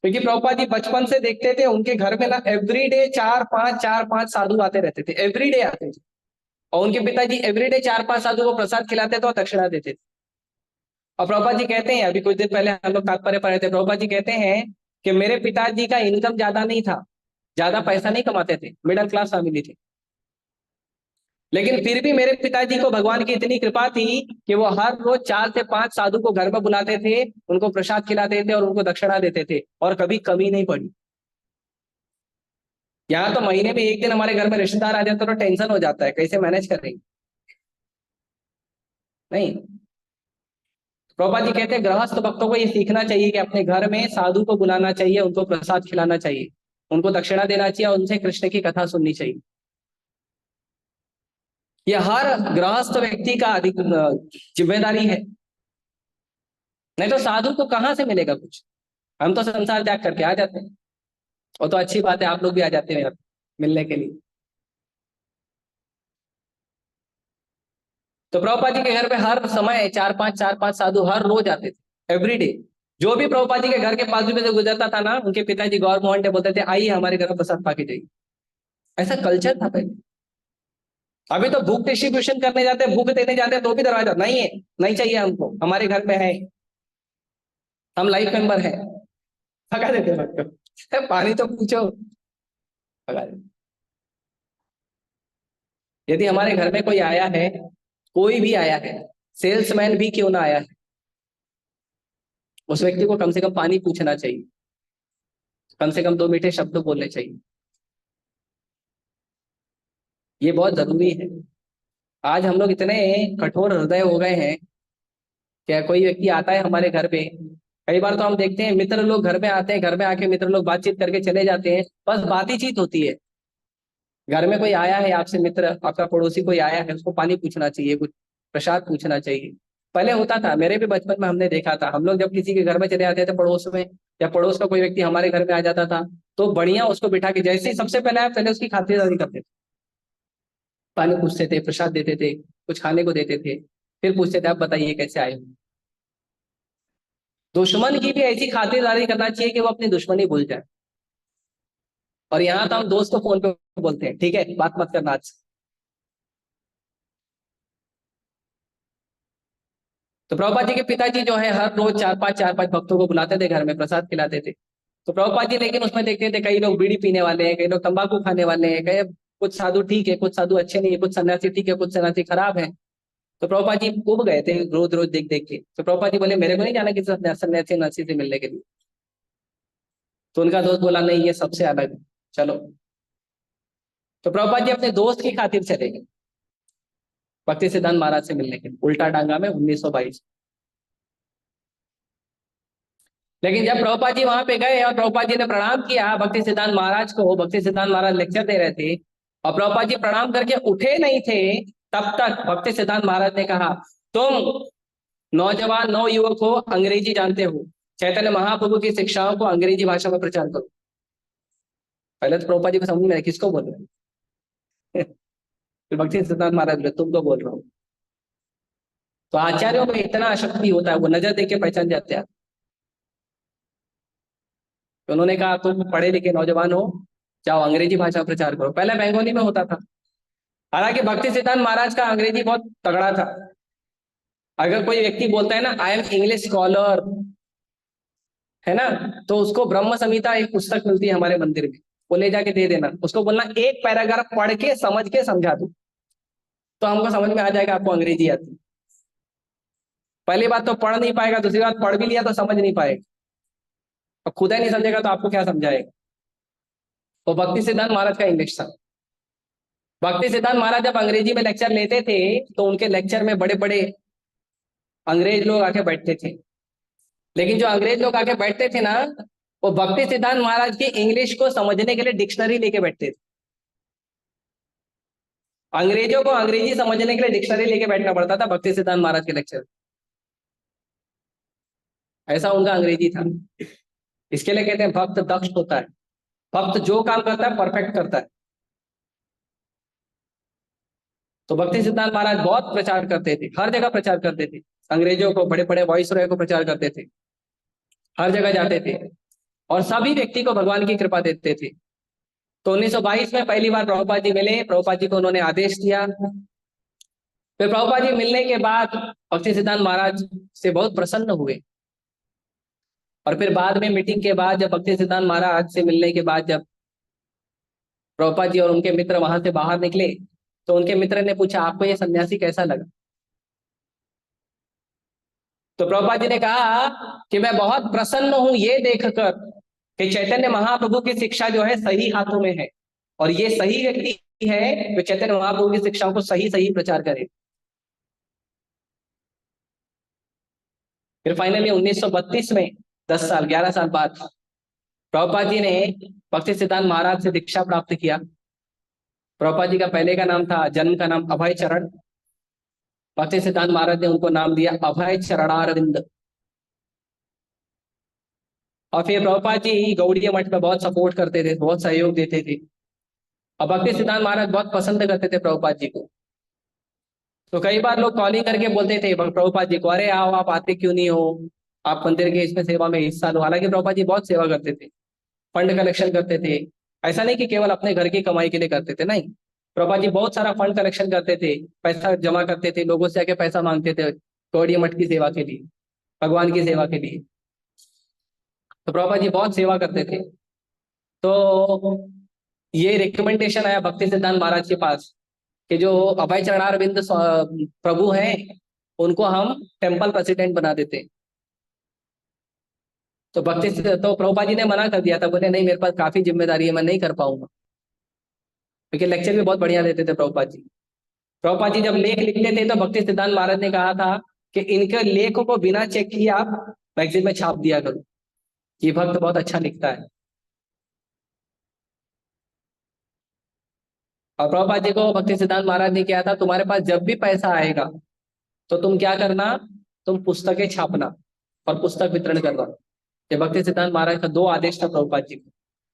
क्योंकि प्रभुपाद जी बचपन से देखते थे उनके घर में ना एवरीडे चार पांच साधु आते रहते थे, एवरीडे आते थे। और उनके पिताजी एवरीडे 4-5 साधु को प्रसाद खिलाते थे और दक्षिणा देते थे। और प्रभुपाद जी कहते हैं, अभी कुछ दिन पहले हम लोग तात्पर्य पढ़े थे, प्रभुपाद जी कहते हैं कि मेरे पिताजी का इनकम ज्यादा नहीं था, ज्यादा पैसा नहीं कमाते थे, मिडिल क्लास फैमिली थी, लेकिन फिर भी मेरे पिताजी को भगवान की इतनी कृपा थी कि वो हर रोज 4 से 5 साधु को घर में बुलाते थे, उनको प्रसाद खिलाते थे और उनको दक्षिणा देते थे, और कभी कमी नहीं पड़ी। यहाँ तो महीने में एक दिन हमारे घर में रिश्तेदार आ जाते तो टेंशन हो जाता है कैसे मैनेज करेंगे। नहीं, प्रभुपाद जी कहते हैं गृहस्थ भक्तों को ये सीखना चाहिए कि अपने घर में साधु को बुलाना चाहिए, उनको प्रसाद खिलाना चाहिए, उनको दक्षिणा देना चाहिए और उनसे कृष्ण की कथा सुननी चाहिए। ये हर गृहस्थ व्यक्ति का अधिक जिम्मेदारी है। नहीं तो साधु को कहाँ से मिलेगा कुछ। हम तो संसार त्याग करके आ जाते हैं, और तो अच्छी बात है आप लोग भी आ जाते हैं यार मिलने के लिए। तो प्रभुपाद जी के घर पे हर समय चार पांच साधु हर रोज आते थे, एवरीडे। जो भी प्रभुपाद जी के घर के पास में से गुजरता था ना उनके पिताजी गौर मोहन ने बोलते थे आइए हमारे घर में प्रसाद पाके जाइए। ऐसा कल्चर था पहले। अभी तो बुक डिस्ट्रीब्यूशन करने जाते हैं, बुक देने जाते हैं तो भी दरवाजा नहीं है, नहीं चाहिए हमको, हमारे घर में है, हम लाइफ मेंबर हैं, भगा देते हैं बच्चों। पानी तो पूछो, भगा देते। यदि हमारे घर में कोई आया है, कोई भी आया है, सेल्समैन भी क्यों ना आया है, उस व्यक्ति को कम से कम पानी पूछना चाहिए, कम से कम 2 मीठे शब्द बोलने चाहिए। ये बहुत जरूरी है। आज हम लोग इतने कठोर हृदय हो गए हैं, क्या कोई व्यक्ति आता है हमारे घर पे, कई बार तो हम देखते हैं मित्र लोग घर में आते हैं, घर में आके मित्र लोग बातचीत करके चले जाते हैं, बस बात ही चीत होती है। घर में कोई आया है आपसे मित्र, आपका पड़ोसी कोई आया है, उसको पानी पूछना चाहिए, कुछ प्रसाद पूछना चाहिए। पहले होता था, मेरे भी बचपन में हमने देखा था, हम लोग जब किसी के घर में चले जाते थे पड़ोस में, या पड़ोस का कोई व्यक्ति हमारे घर में आ जाता था, तो बढ़िया उसको बिठा के, जैसे ही सबसे पहले आए पहले उसकी खातिरदारी करते थे, पानी पूछते थे, प्रसाद देते थे, कुछ खाने को देते थे, फिर पूछते थे आप बताइए कैसे आए हो। दुश्मन की भी ऐसी खातिरदारी करना चाहिए कि वो अपनी दुश्मनी भूल जाए। और यहाँ तो हम दोस्त को फोन पे बोलते हैं, ठीक है बात मत करना आज। तो प्रभुपाद जी के पिताजी जो है हर रोज चार पांच भक्तों को बुलाते थे, घर में प्रसाद खिलाते थे। तो प्रभुपाद जी लेकिन उसमें देखते थे कई लोग बीड़ी पीने वाले हैं, कई लोग तंबाकू खाने वाले हैं, कई कुछ साधु ठीक है, कुछ साधु अच्छे नहीं है, कुछ सन्यासी ठीक है, कुछ सन्यासी खराब है। तो प्रभुपाद जी उब गए थे रोज रोज देख देख के। तो प्रभुपाद जी बोले मेरे को नहीं जाना किसी सन्यासी नर्सी से मिलने के लिए। तो उनका दोस्त बोला नहीं ये सबसे अलग है, चलो। तो प्रभुपाद जी अपने दोस्त की खातिर चले गए भक्ति सिद्धांत महाराज से मिलने के लिए, उल्टा डांगा में 1922। लेकिन जब प्रभुपाद जी वहां पे गए और प्रभुपाद जी ने प्रणाम किया भक्ति सिद्धांत महाराज को, भक्ति सिद्धांत महाराज लेक्चर दे रहे थे, और प्रभुपाद जी प्रणाम करके उठे नहीं थे, तब तक भक्ति सिद्धांत महाराज ने कहा तुम नौजवान नौ युवक हो, अंग्रेजी जानते हो, चैतन्य महाप्रभु की शिक्षाओं को अंग्रेजी भाषा में प्रचार करो। पहले तो प्रभुपाद जी को समझ में आया किसको बोल रहे हैं। फिर भक्ति सिद्धांत महाराज बोले तुमको बोल रहा हूँ। तो आचार्यों में इतना शक्ति होता है, वो नजर देख के पहचान जाते हैं। तो उन्होंने कहा तुम पढ़े लिखे नौजवान हो, जाओ अंग्रेजी भाषा प्रचार करो। पहले बंगाली में होता था। हालांकि भक्ति सिद्धांत महाराज का अंग्रेजी बहुत तगड़ा था। अगर कोई व्यक्ति बोलता है ना आई एम इंग्लिश स्कॉलर, है ना, तो उसको ब्रह्म संहिता एक पुस्तक मिलती है हमारे मंदिर में, वो ले जाके दे देना, उसको बोलना एक पैराग्राफ पढ़ के समझ के समझा दो, तो हमको समझ में आ जाएगा आपको अंग्रेजी आती। पहली बात तो पढ़ नहीं पाएगा, दूसरी बात पढ़ भी लिया तो समझ नहीं पाएगा, और खुद ही नहीं समझेगा तो आपको क्या समझाएगा। तो भक्ति सिद्धांत महाराज का इंग्लिश था। भक्ति सिद्धांत महाराज जब अंग्रेजी में लेक्चर लेते थे तो उनके लेक्चर में बड़े बड़े अंग्रेज लोग आके बैठते थे। लेकिन जो अंग्रेज लोग आके बैठते थे ना, वो भक्ति सिद्धांत महाराज की इंग्लिश को समझने के लिए डिक्शनरी लेके बैठते थे। अंग्रेजों को अंग्रेजी समझने के लिए डिक्शनरी लेके बैठना पड़ता था भक्ति सिद्धांत महाराज के लेक्चर। ऐसा उनका अंग्रेजी था। इसके लिए कहते हैं भक्त दक्ष होता है। भक्त जो काम करता है परफेक्ट करता है। तो भक्ति सिद्धांत महाराज बहुत प्रचार करते थे, हर जगह प्रचार करते थे। अंग्रेजों को, बड़े बड़े वॉइस रॉय को प्रचार करते थे, हर जगह जाते थे, और सभी व्यक्ति को भगवान की कृपा देते थे। तो 1922 में पहली बार प्रभुपाद जी मिले, प्रभुपाद जी को उन्होंने आदेश दिया। फिर प्रभुपाद जी मिलने के बाद भक्ति सिद्धांत महाराज से बहुत प्रसन्न हुए। और फिर बाद में मीटिंग के बाद जब भक्ति सिद्धांत महाराज से मिलने के बाद जब प्रभुपाद जी और उनके मित्र वहां से बाहर निकले, तो उनके मित्र ने पूछा आपको ये सन्यासी कैसा लगा। तो प्रभुपाद जी ने कहा कि मैं बहुत प्रसन्न हूं ये देखकर कि चैतन्य महाप्रभु की शिक्षा जो है सही हाथों में है, और ये सही व्यक्ति है जो चैतन्य महाप्रभु की शिक्षाओं को सही सही प्रचार करे। फिर फाइनली 1932 में 10 साल 11 साल बाद प्रभुपाद जी ने भक्ति सिद्धांत महाराज से दीक्षा प्राप्त किया। प्रभुपाद जी का पहले का नाम था, जन्म का नाम अभय चरण। भक्ति सिद्धांत महाराज ने उनको नाम दिया अभय चरणारविंद। और फिर प्रभुपाद जी गौड़ीय मठ में बहुत सपोर्ट करते थे, बहुत सहयोग देते थे, और भक्ति सिद्धांत महाराज बहुत पसंद करते थे प्रभुपाद जी को। तो कई बार लोग कॉलिंग करके बोलते थे प्रभुपाद जी को, अरे आओ आप आते क्यों नहीं हो, आप मंदिर के इसमें सेवा में हिस्सा लो। हालांकि प्रभुपाद जी बहुत सेवा करते थे, फंड कलेक्शन करते थे। ऐसा नहीं कि केवल अपने घर की कमाई के लिए करते थे, नहीं, प्रभुपाद जी बहुत सारा फंड कलेक्शन करते थे, पैसा जमा करते थे, लोगों से आके पैसा मांगते थे गौड़ीय मठ की सेवा के लिए, भगवान की सेवा के लिए। तो प्रभुपाद जी बहुत सेवा करते थे। तो ये रिकमेंडेशन आया भक्ति सिद्धांत महाराज के पास कि जो अभय चरणारविंद प्रभु हैं उनको हम टेम्पल प्रेसिडेंट बना देते। तो तो प्रभुपाद जी ने मना कर दिया था, बोले नहीं मेरे पास काफी जिम्मेदारी है, मैं नहीं कर पाऊंगा। क्योंकि लेक्चर भी बहुत बढ़िया देते थे प्रभुपाद जी। प्रभुपाद जी जब लेख लिखते थे तो भक्ति सिद्धांत महाराज ने कहा था कि इनके लेखों को बिना चेक किए आप मैगजीन में छाप दिया करो, ये भक्त बहुत अच्छा लिखता है। और प्रभुपाद जी को भक्ति सिद्धांत महाराज ने किया था, तुम्हारे पास जब भी पैसा आएगा तो तुम क्या करना, तुम पुस्तकें छापना और पुस्तक वितरण करना। ये भक्ति सिद्धांत महाराज का दो आदेश था प्रभुपाद जी को,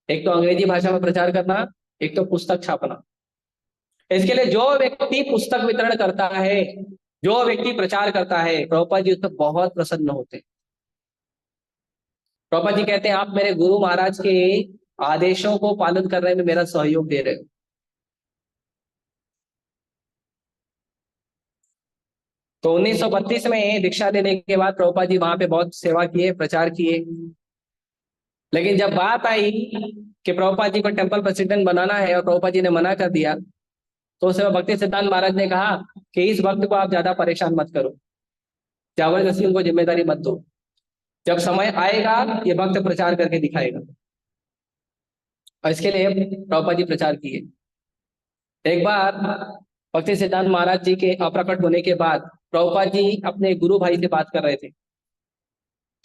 एक तो अंग्रेजी भाषा में प्रचार करना, एक तो पुस्तक छापना। इसके लिए जो व्यक्ति पुस्तक वितरण करता है, जो व्यक्ति प्रचार करता है, प्रभुपाद जी उस पर बहुत प्रसन्न होते हैं। प्रभुपाद जी कहते हैं आप मेरे गुरु महाराज के आदेशों को पालन करने में मेरा सहयोग दे रहे हो। तो 1932 में दीक्षा लेने के बाद प्रभुपाद जी वहां पे बहुत सेवा किए, प्रचार किए। लेकिन जब बात आई कि प्रभुपाद जी को टेम्पल प्रेसिडेंट बनाना है और प्रभुपाद जी ने मना कर दिया, तो उस समय भक्ति सिद्धांत महाराज ने कहा कि इस भक्त को आप ज्यादा परेशान मत करो, जबरदस्ती उनको जिम्मेदारी मत दो, जब समय आएगा ये भक्त प्रचार करके दिखाएगा। और इसके लिए प्रभुपाद जी प्रचार किए। एक बार भक्ति सिद्धांत महाराज जी के अप्रकट होने के बाद प्रभुपाद जी अपने गुरु भाई से बात कर रहे थे।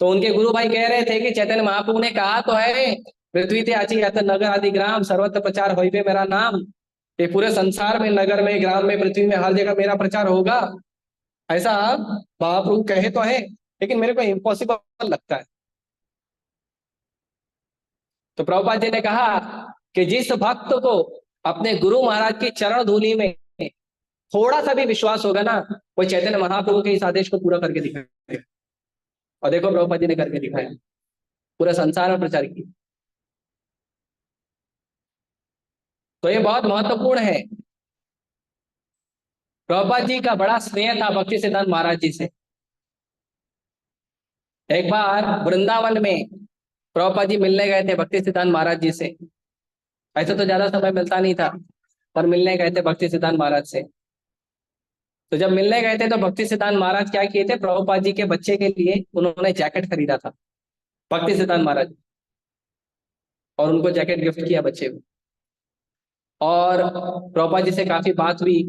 तो उनके गुरु भाई कह रहे थे कि चैतन्य महाप्रभु ने कहा तो है, पृथ्वी ते आची यात नगर आदि ग्राम सर्वत्र प्रचार होइबे मेरा नाम। ये पूरे संसार में, नगर में, ग्राम में, पृथ्वी में, हर जगह मेरा प्रचार होगा, ऐसा महाप्रभु कहे तो है, लेकिन मेरे को इम्पॉसिबल लगता है। तो प्रभुपाद जी ने कहा कि जिस भक्त को अपने गुरु महाराज की चरण धूलि में थोड़ा सा भी विश्वास होगा ना, वो चैतन्य महाप्रभु के इस आदेश को पूरा करके दिखाएगा। और देखो प्रभुपाद जी ने करके दिखाया, पूरे संसार में प्रचार किया। तो ये बहुत महत्वपूर्ण है। प्रभुपाद जी का बड़ा स्नेह था भक्ति सिद्धांत महाराज जी से। एक बार वृंदावन में प्रभुपाद जी मिलने गए थे भक्ति सिद्धांत महाराज जी से। ऐसे तो ज्यादा समय मिलता नहीं था, पर मिलने गए थे भक्ति सिद्धांत महाराज से। तो जब मिलने गए थे तो भक्ति सिद्धांत महाराज क्या किए थे, प्रभुपाद जी के बच्चे के लिए उन्होंने जैकेट खरीदा था, भक्ति सिद्धांत महाराज, और उनको जैकेट गिफ्ट किया बच्चे को। और प्रभुपाद जी से काफी बात हुई,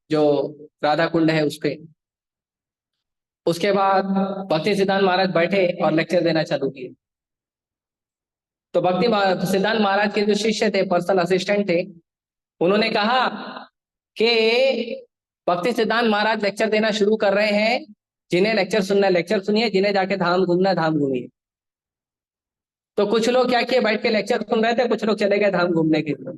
जो राधा कुंड है उस पे। उसके बाद भक्ति सिद्धांत महाराज बैठे और लेक्चर देना चालू किए। तो सिद्धांत महाराज के जो शिष्य थे, पर्सनल असिस्टेंट थे, उन्होंने कहा कि भक्ति सिद्धांत महाराज लेक्चर देना शुरू कर रहे हैं, जिन्हें लेक्चर सुनना है लेक्चर सुनिए, जिन्हें जाके धाम घूमना है धाम घूमिए। तो कुछ लोग क्या किए, बैठ के लेक्चर सुन रहे थे, कुछ लोग चले गए धाम घूमने के लिए।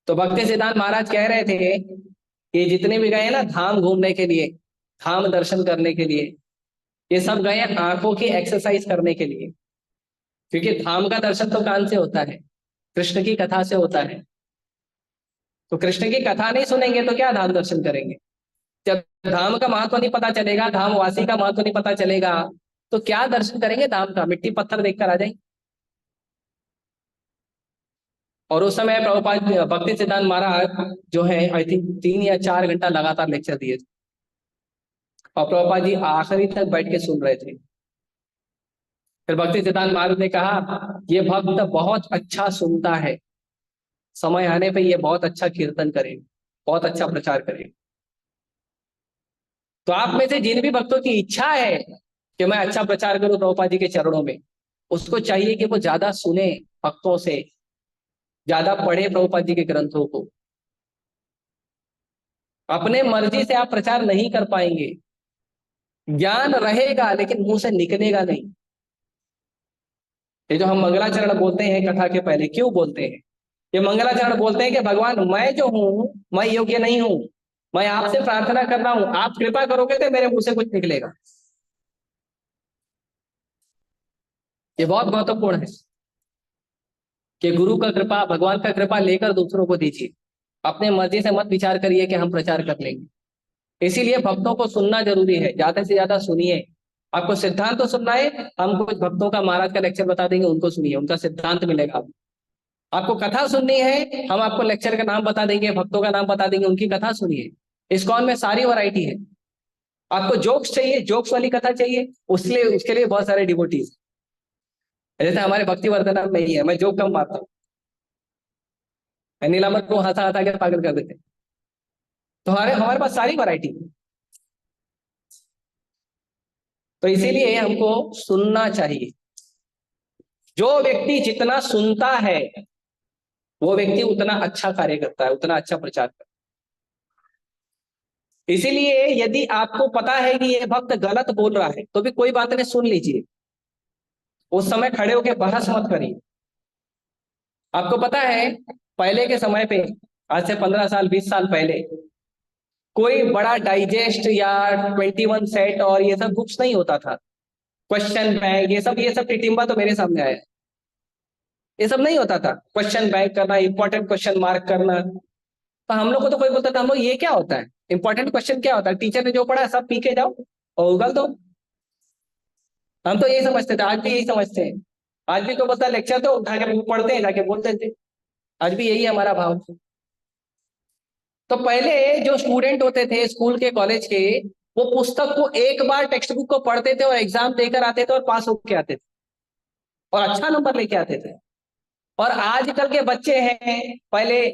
तो भक्ति सिद्धांत महाराज कह रहे थे कि जितने भी गए ना धाम घूमने के लिए, धाम दर्शन करने के लिए, ये सब गए आंखों की एक्सरसाइज करने के लिए। क्योंकि धाम का दर्शन तो कान से होता है, कृष्ण की कथा से होता है। तो कृष्ण की कथा नहीं सुनेंगे तो क्या धाम दर्शन करेंगे? जब धाम का महत्व नहीं पता चलेगा, धाम वासी का महत्व नहीं पता चलेगा, तो क्या दर्शन करेंगे धाम का? मिट्टी पत्थर देखकर आ जाएंगे। और उस समय प्रभुपाद भक्ति सिद्धांत महाराज जो है, आई थिंक 3 या 4 घंटा लगातार लेक्चर दिए थे, और प्रभुपाद जी आखिरी तक बैठ के सुन रहे थे। फिर भक्ति सिद्धांत महाराज ने कहा ये भक्त बहुत अच्छा सुनता है, समय आने पे ये बहुत अच्छा कीर्तन करे, बहुत अच्छा प्रचार करे। तो आप में से जिन भी भक्तों की इच्छा है कि मैं अच्छा प्रचार करूं प्रभुपाद जी के चरणों में, उसको चाहिए कि वो ज्यादा सुने भक्तों से, ज्यादा पढ़े प्रभुपाद जी के ग्रंथों को। अपने मर्जी से आप प्रचार नहीं कर पाएंगे, ज्ञान रहेगा लेकिन मुंह से निकलेगा नहीं। ये जो हम मंगलाचरण बोलते हैं कथा के पहले, क्यों बोलते हैं? ये मंगलाचरण बोलते हैं कि भगवान मैं जो हूं, मैं योग्य नहीं हूं, मैं आपसे प्रार्थना कर रहा हूं, आप कृपा करोगे तो मेरे मुंह से कुछ निकलेगा। ये बहुत महत्वपूर्ण है कि गुरु का कृपा, भगवान का कृपा लेकर दूसरों को दीजिए। अपने मर्जी से मत विचार करिए कि हम प्रचार कर लेंगे। इसीलिए भक्तों को सुनना जरूरी है, ज्यादा से ज्यादा सुनिए। आपको सिद्धांत तो सुनना है, हम कुछ भक्तों का महाराज का लेक्चर बता देंगे, उनको सुनिए, उनका सिद्धांत मिलेगा आपको। आपको कथा सुननी है, हम आपको लेक्चर का नाम बता देंगे, भक्तों का नाम बता देंगे, उनकी कथा सुनिए। इस्कॉन में सारी वैरायटी है। आपको जोक्स चाहिए, जोक्स वाली कथा चाहिए, उसके लिए बहुत सारे डिवोटीज, जैसे हमारे भक्ति वर्धना में ही है, मैं जोक कम मारता हूँ। नीलांबर को हंसा हंसा के पागल कर देते। तो हमारे हमारे पास सारी वैरायटी। तो इसीलिए हमको सुनना चाहिए। जो व्यक्ति जितना सुनता है वो व्यक्ति उतना अच्छा कार्य करता है, उतना अच्छा प्रचार करता है। इसीलिए यदि आपको पता है कि ये भक्त गलत बोल रहा है तो भी कोई बात नहीं, सुन लीजिए। उस समय खड़े होकर बहस मत करिए। आपको पता है पहले के समय पे, आज से 15 साल 20 साल पहले, कोई बड़ा डाइजेस्ट या 21 सेट और ये सब बुक्स नहीं होता था। क्वेश्चन बैंक ये सब टिटिम्बा तो मेरे सामने आया। ये सब नहीं होता था, क्वेश्चन बैंक करना, इंपॉर्टेंट क्वेश्चन मार्क करना। तो हम लोग को तो कोई बोलता था, हम लोग ये क्या होता है, इंपॉर्टेंट क्वेश्चन क्या होता है, टीचर ने जो पढ़ा सब पी के जाओ और उगल दो। हम तो यही समझते थे, आज भी यही समझते हैं। आज भी कोई बोलता है लेक्चर तो उठा के पढ़ते हैं, जाके बोलते थे। आज भी यही है हमारा भाव। तो पहले जो स्टूडेंट होते थे स्कूल के कॉलेज के, वो पुस्तक को एक बार टेक्स्ट बुक को पढ़ते थे और एग्जाम देकर आते थे और पास होके आते थे और अच्छा नंबर लेके आते थे। और आजकल के बच्चे हैं, पहले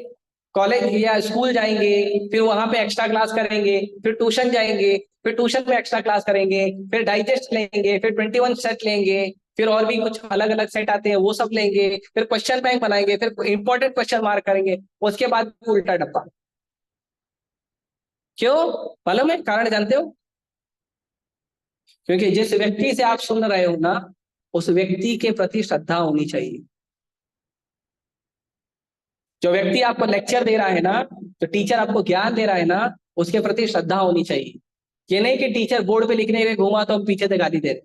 कॉलेज या स्कूल जाएंगे, फिर वहां पे एक्स्ट्रा क्लास करेंगे, फिर ट्यूशन जाएंगे, फिर ट्यूशन में एक्स्ट्रा क्लास करेंगे, फिर डाइजेस्ट लेंगे, फिर 21 सेट लेंगे, फिर और भी कुछ अलग अलग सेट आते हैं वो सब लेंगे, फिर क्वेश्चन बैंक बनाएंगे, फिर इंपॉर्टेंट क्वेश्चन मार्क करेंगे, उसके बाद उल्टा डब्बा। क्यों? मालूम है कारण? जानते हो? क्योंकि जिस व्यक्ति से आप सुन रहे हो ना, उस व्यक्ति के प्रति श्रद्धा होनी चाहिए। जो व्यक्ति आपको लेक्चर दे रहा है ना, जो टीचर आपको ज्ञान दे रहा है ना, उसके प्रति श्रद्धा होनी चाहिए। ये नहीं कि टीचर बोर्ड पे लिखने हुए घूमा तो हम पीछे से गाली दे रहे।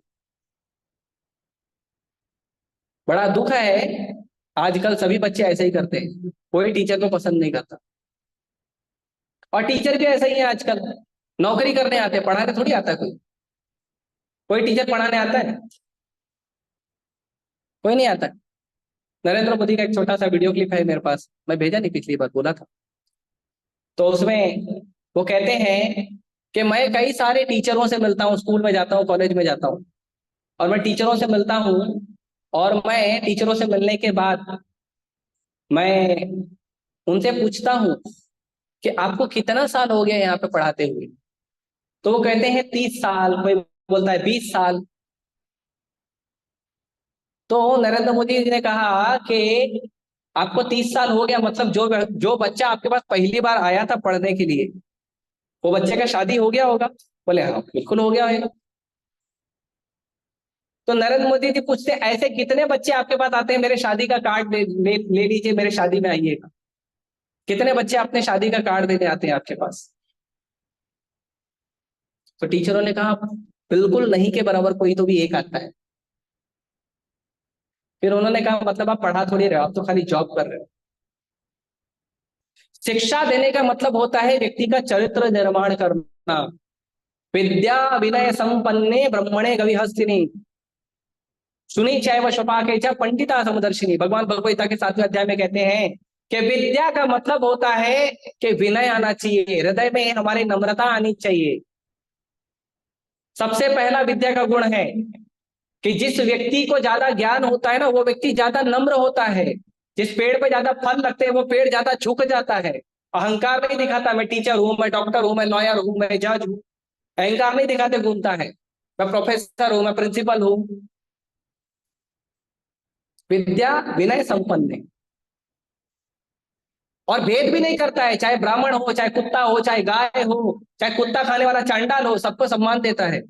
बड़ा दुख है, आजकल सभी बच्चे ऐसे ही करते हैं, कोई टीचर को पसंद नहीं करता। और टीचर भी ऐसा ही है आजकल, नौकरी करने आते हैं, पढ़ाने थोड़ी आता है कोई। कोई टीचर पढ़ाने आता है? कोई नहीं आता। नरेंद्र मोदी का एक छोटा सा वीडियो क्लिप है मेरे पास, मैं भेजा नहीं, पिछली बार बोला था। तो उसमें वो कहते हैं कि मैं कई सारे टीचरों से मिलता हूँ, स्कूल में जाता हूँ, कॉलेज में जाता हूँ, और मैं टीचरों से मिलता हूँ, और मैं टीचरों से मिलने के बाद मैं उनसे पूछता हूँ कि आपको कितना साल हो गया यहाँ पे पढ़ाते हुए। तो वो कहते हैं 30 साल, कोई बोलता है 20 साल। तो नरेंद्र मोदी जी ने कहा कि आपको 30 साल हो गया, मतलब जो जो बच्चा आपके पास पहली बार आया था पढ़ने के लिए, वो बच्चे का शादी हो गया होगा? बोले हाँ बिल्कुल हो गया होगा। तो नरेंद्र मोदी जी पूछते हैं, ऐसे कितने बच्चे आपके पास आते हैं, मेरे शादी का कार्ड ले लीजिए, मेरे शादी में आइएगा। कितने बच्चे अपने शादी का कार्ड देने आते हैं आपके पास? तो टीचरों ने कहा बिल्कुल नहीं के बराबर कोई तो भी एक आता है। फिर उन्होंने कहा मतलब आप पढ़ा थोड़ी रहे हो, आप तो खाली जॉब कर रहे हो। शिक्षा देने का मतलब होता है व्यक्ति का चरित्र निर्माण करना। विद्या विनय संपन्ने ब्रह्मणे गविहस्तिनी, सुनी चैव शपाके च पंडिता समदर्शिनी। भगवान भगवद गीता के 7वें अध्याय में कहते हैं कि विद्या का मतलब होता है कि विनय आना चाहिए, हृदय में हमारी नम्रता आनी चाहिए। सबसे पहला विद्या का गुण है कि जिस व्यक्ति को ज्यादा ज्ञान होता है ना, वो व्यक्ति ज्यादा नम्र होता है। जिस पेड़ पे ज्यादा फल लगते हैं वो पेड़ ज्यादा झुक जाता है। अहंकार नहीं दिखाता, मैं टीचर हूं, मैं डॉक्टर हूं, मैं लॉयर हूं, मैं जज हूं। अहंकार नहीं दिखाते घूमता है, मैं प्रोफेसर हूं, मैं प्रिंसिपल हूं। विद्या विनय संपन्न है, और भेद भी नहीं करता है, चाहे ब्राह्मण हो, चाहे कुत्ता हो, चाहे गाय हो, चाहे कुत्ता खाने वाला चांडाल हो, सबको सम्मान देता है।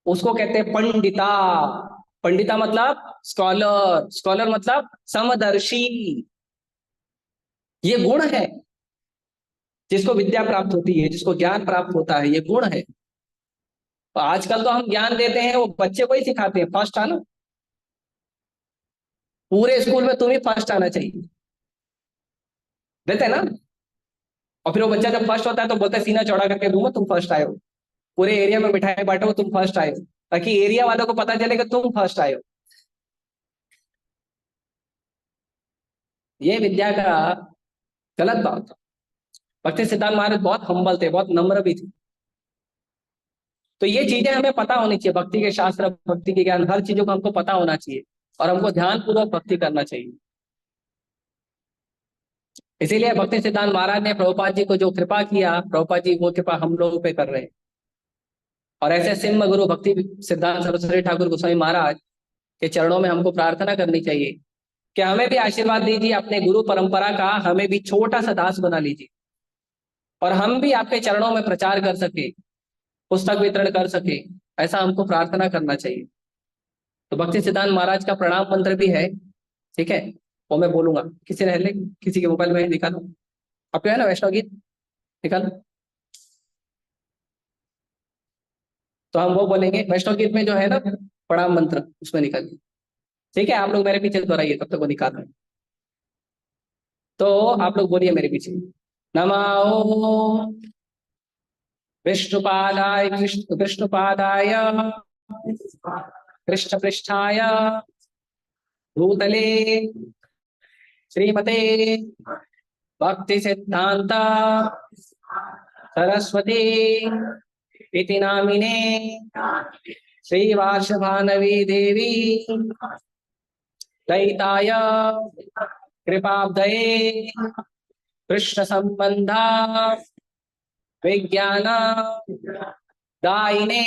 उसको कहते हैं पंडिता। पंडिता मतलब स्कॉलर, स्कॉलर मतलब समदर्शी। ये गुण है जिसको विद्या प्राप्त होती है, जिसको ज्ञान प्राप्त होता है, ये गुण है। तो आजकल तो हम ज्ञान देते हैं, वो बच्चे को ही सिखाते हैं फर्स्ट आना, पूरे स्कूल में तुम्हें फर्स्ट आना चाहिए, देते हैं ना। और फिर वो बच्चा जब फर्स्ट होता है तो बोलता है सीना चौड़ा करके दूंगा तुम फर्स्ट आए हो, पूरे एरिया में मिठाई बांटो तुम फर्स्ट आए हो, ताकि एरिया वालों को पता चले कि तुम फर्स्ट आए हो। ये विद्या का गलत बात। भक्ति सिद्धांत महाराज बहुत हम्बल थे, बहुत नम्र भी थे। तो ये चीजें हमें पता होनी चाहिए, भक्ति के शास्त्र, भक्ति के ज्ञान, हर चीजों को हमको पता होना चाहिए, और हमको ध्यान पूर्वक भक्ति करना चाहिए। इसीलिए भक्ति सिद्धांत महाराज ने प्रभुपाद जी को जो कृपा किया, प्रभुपाद जी वो कृपा हम लोगों पे कर रहे हैं। और ऐसे सिम्म गुरु भक्ति सिद्धांत सरस्वती ठाकुर गोस्वामी महाराज के चरणों में हमको प्रार्थना करनी चाहिए कि हमें भी आशीर्वाद दीजिए, अपने गुरु परंपरा का हमें भी छोटा सा दास बना लीजिए, और हम भी आपके चरणों में प्रचार कर सके, पुस्तक वितरण कर सके, ऐसा हमको प्रार्थना करना चाहिए। तो भक्ति सिद्धांत महाराज का प्रणाम मंत्र भी है, ठीक है, वो मैं बोलूंगा। किसी ने ले, किसी के मोबाइल में निकालो, आपके है ना वैष्णव गीत, निकालो। तो हम वो बोलेंगे वैष्णव गीत में जो है ना प्रणाम मंत्र, उसमें निकालिए। ठीक है, आप लोग मेरे पीछे दोहराइए, तब तक वो निकाल रहे हैं। तो आप लोग बोलिए मेरे पीछे, नमो विष्णुपादाय विष्णुपादाय कृष्ण पृष्ठाय भूतले श्रीमते भक्ति सिद्धांत सरस्वती इति नामिने श्रीवार्षभानवी देवी दयिताय कृपाब्धये कृष्ण संबंधा विज्ञान दायिने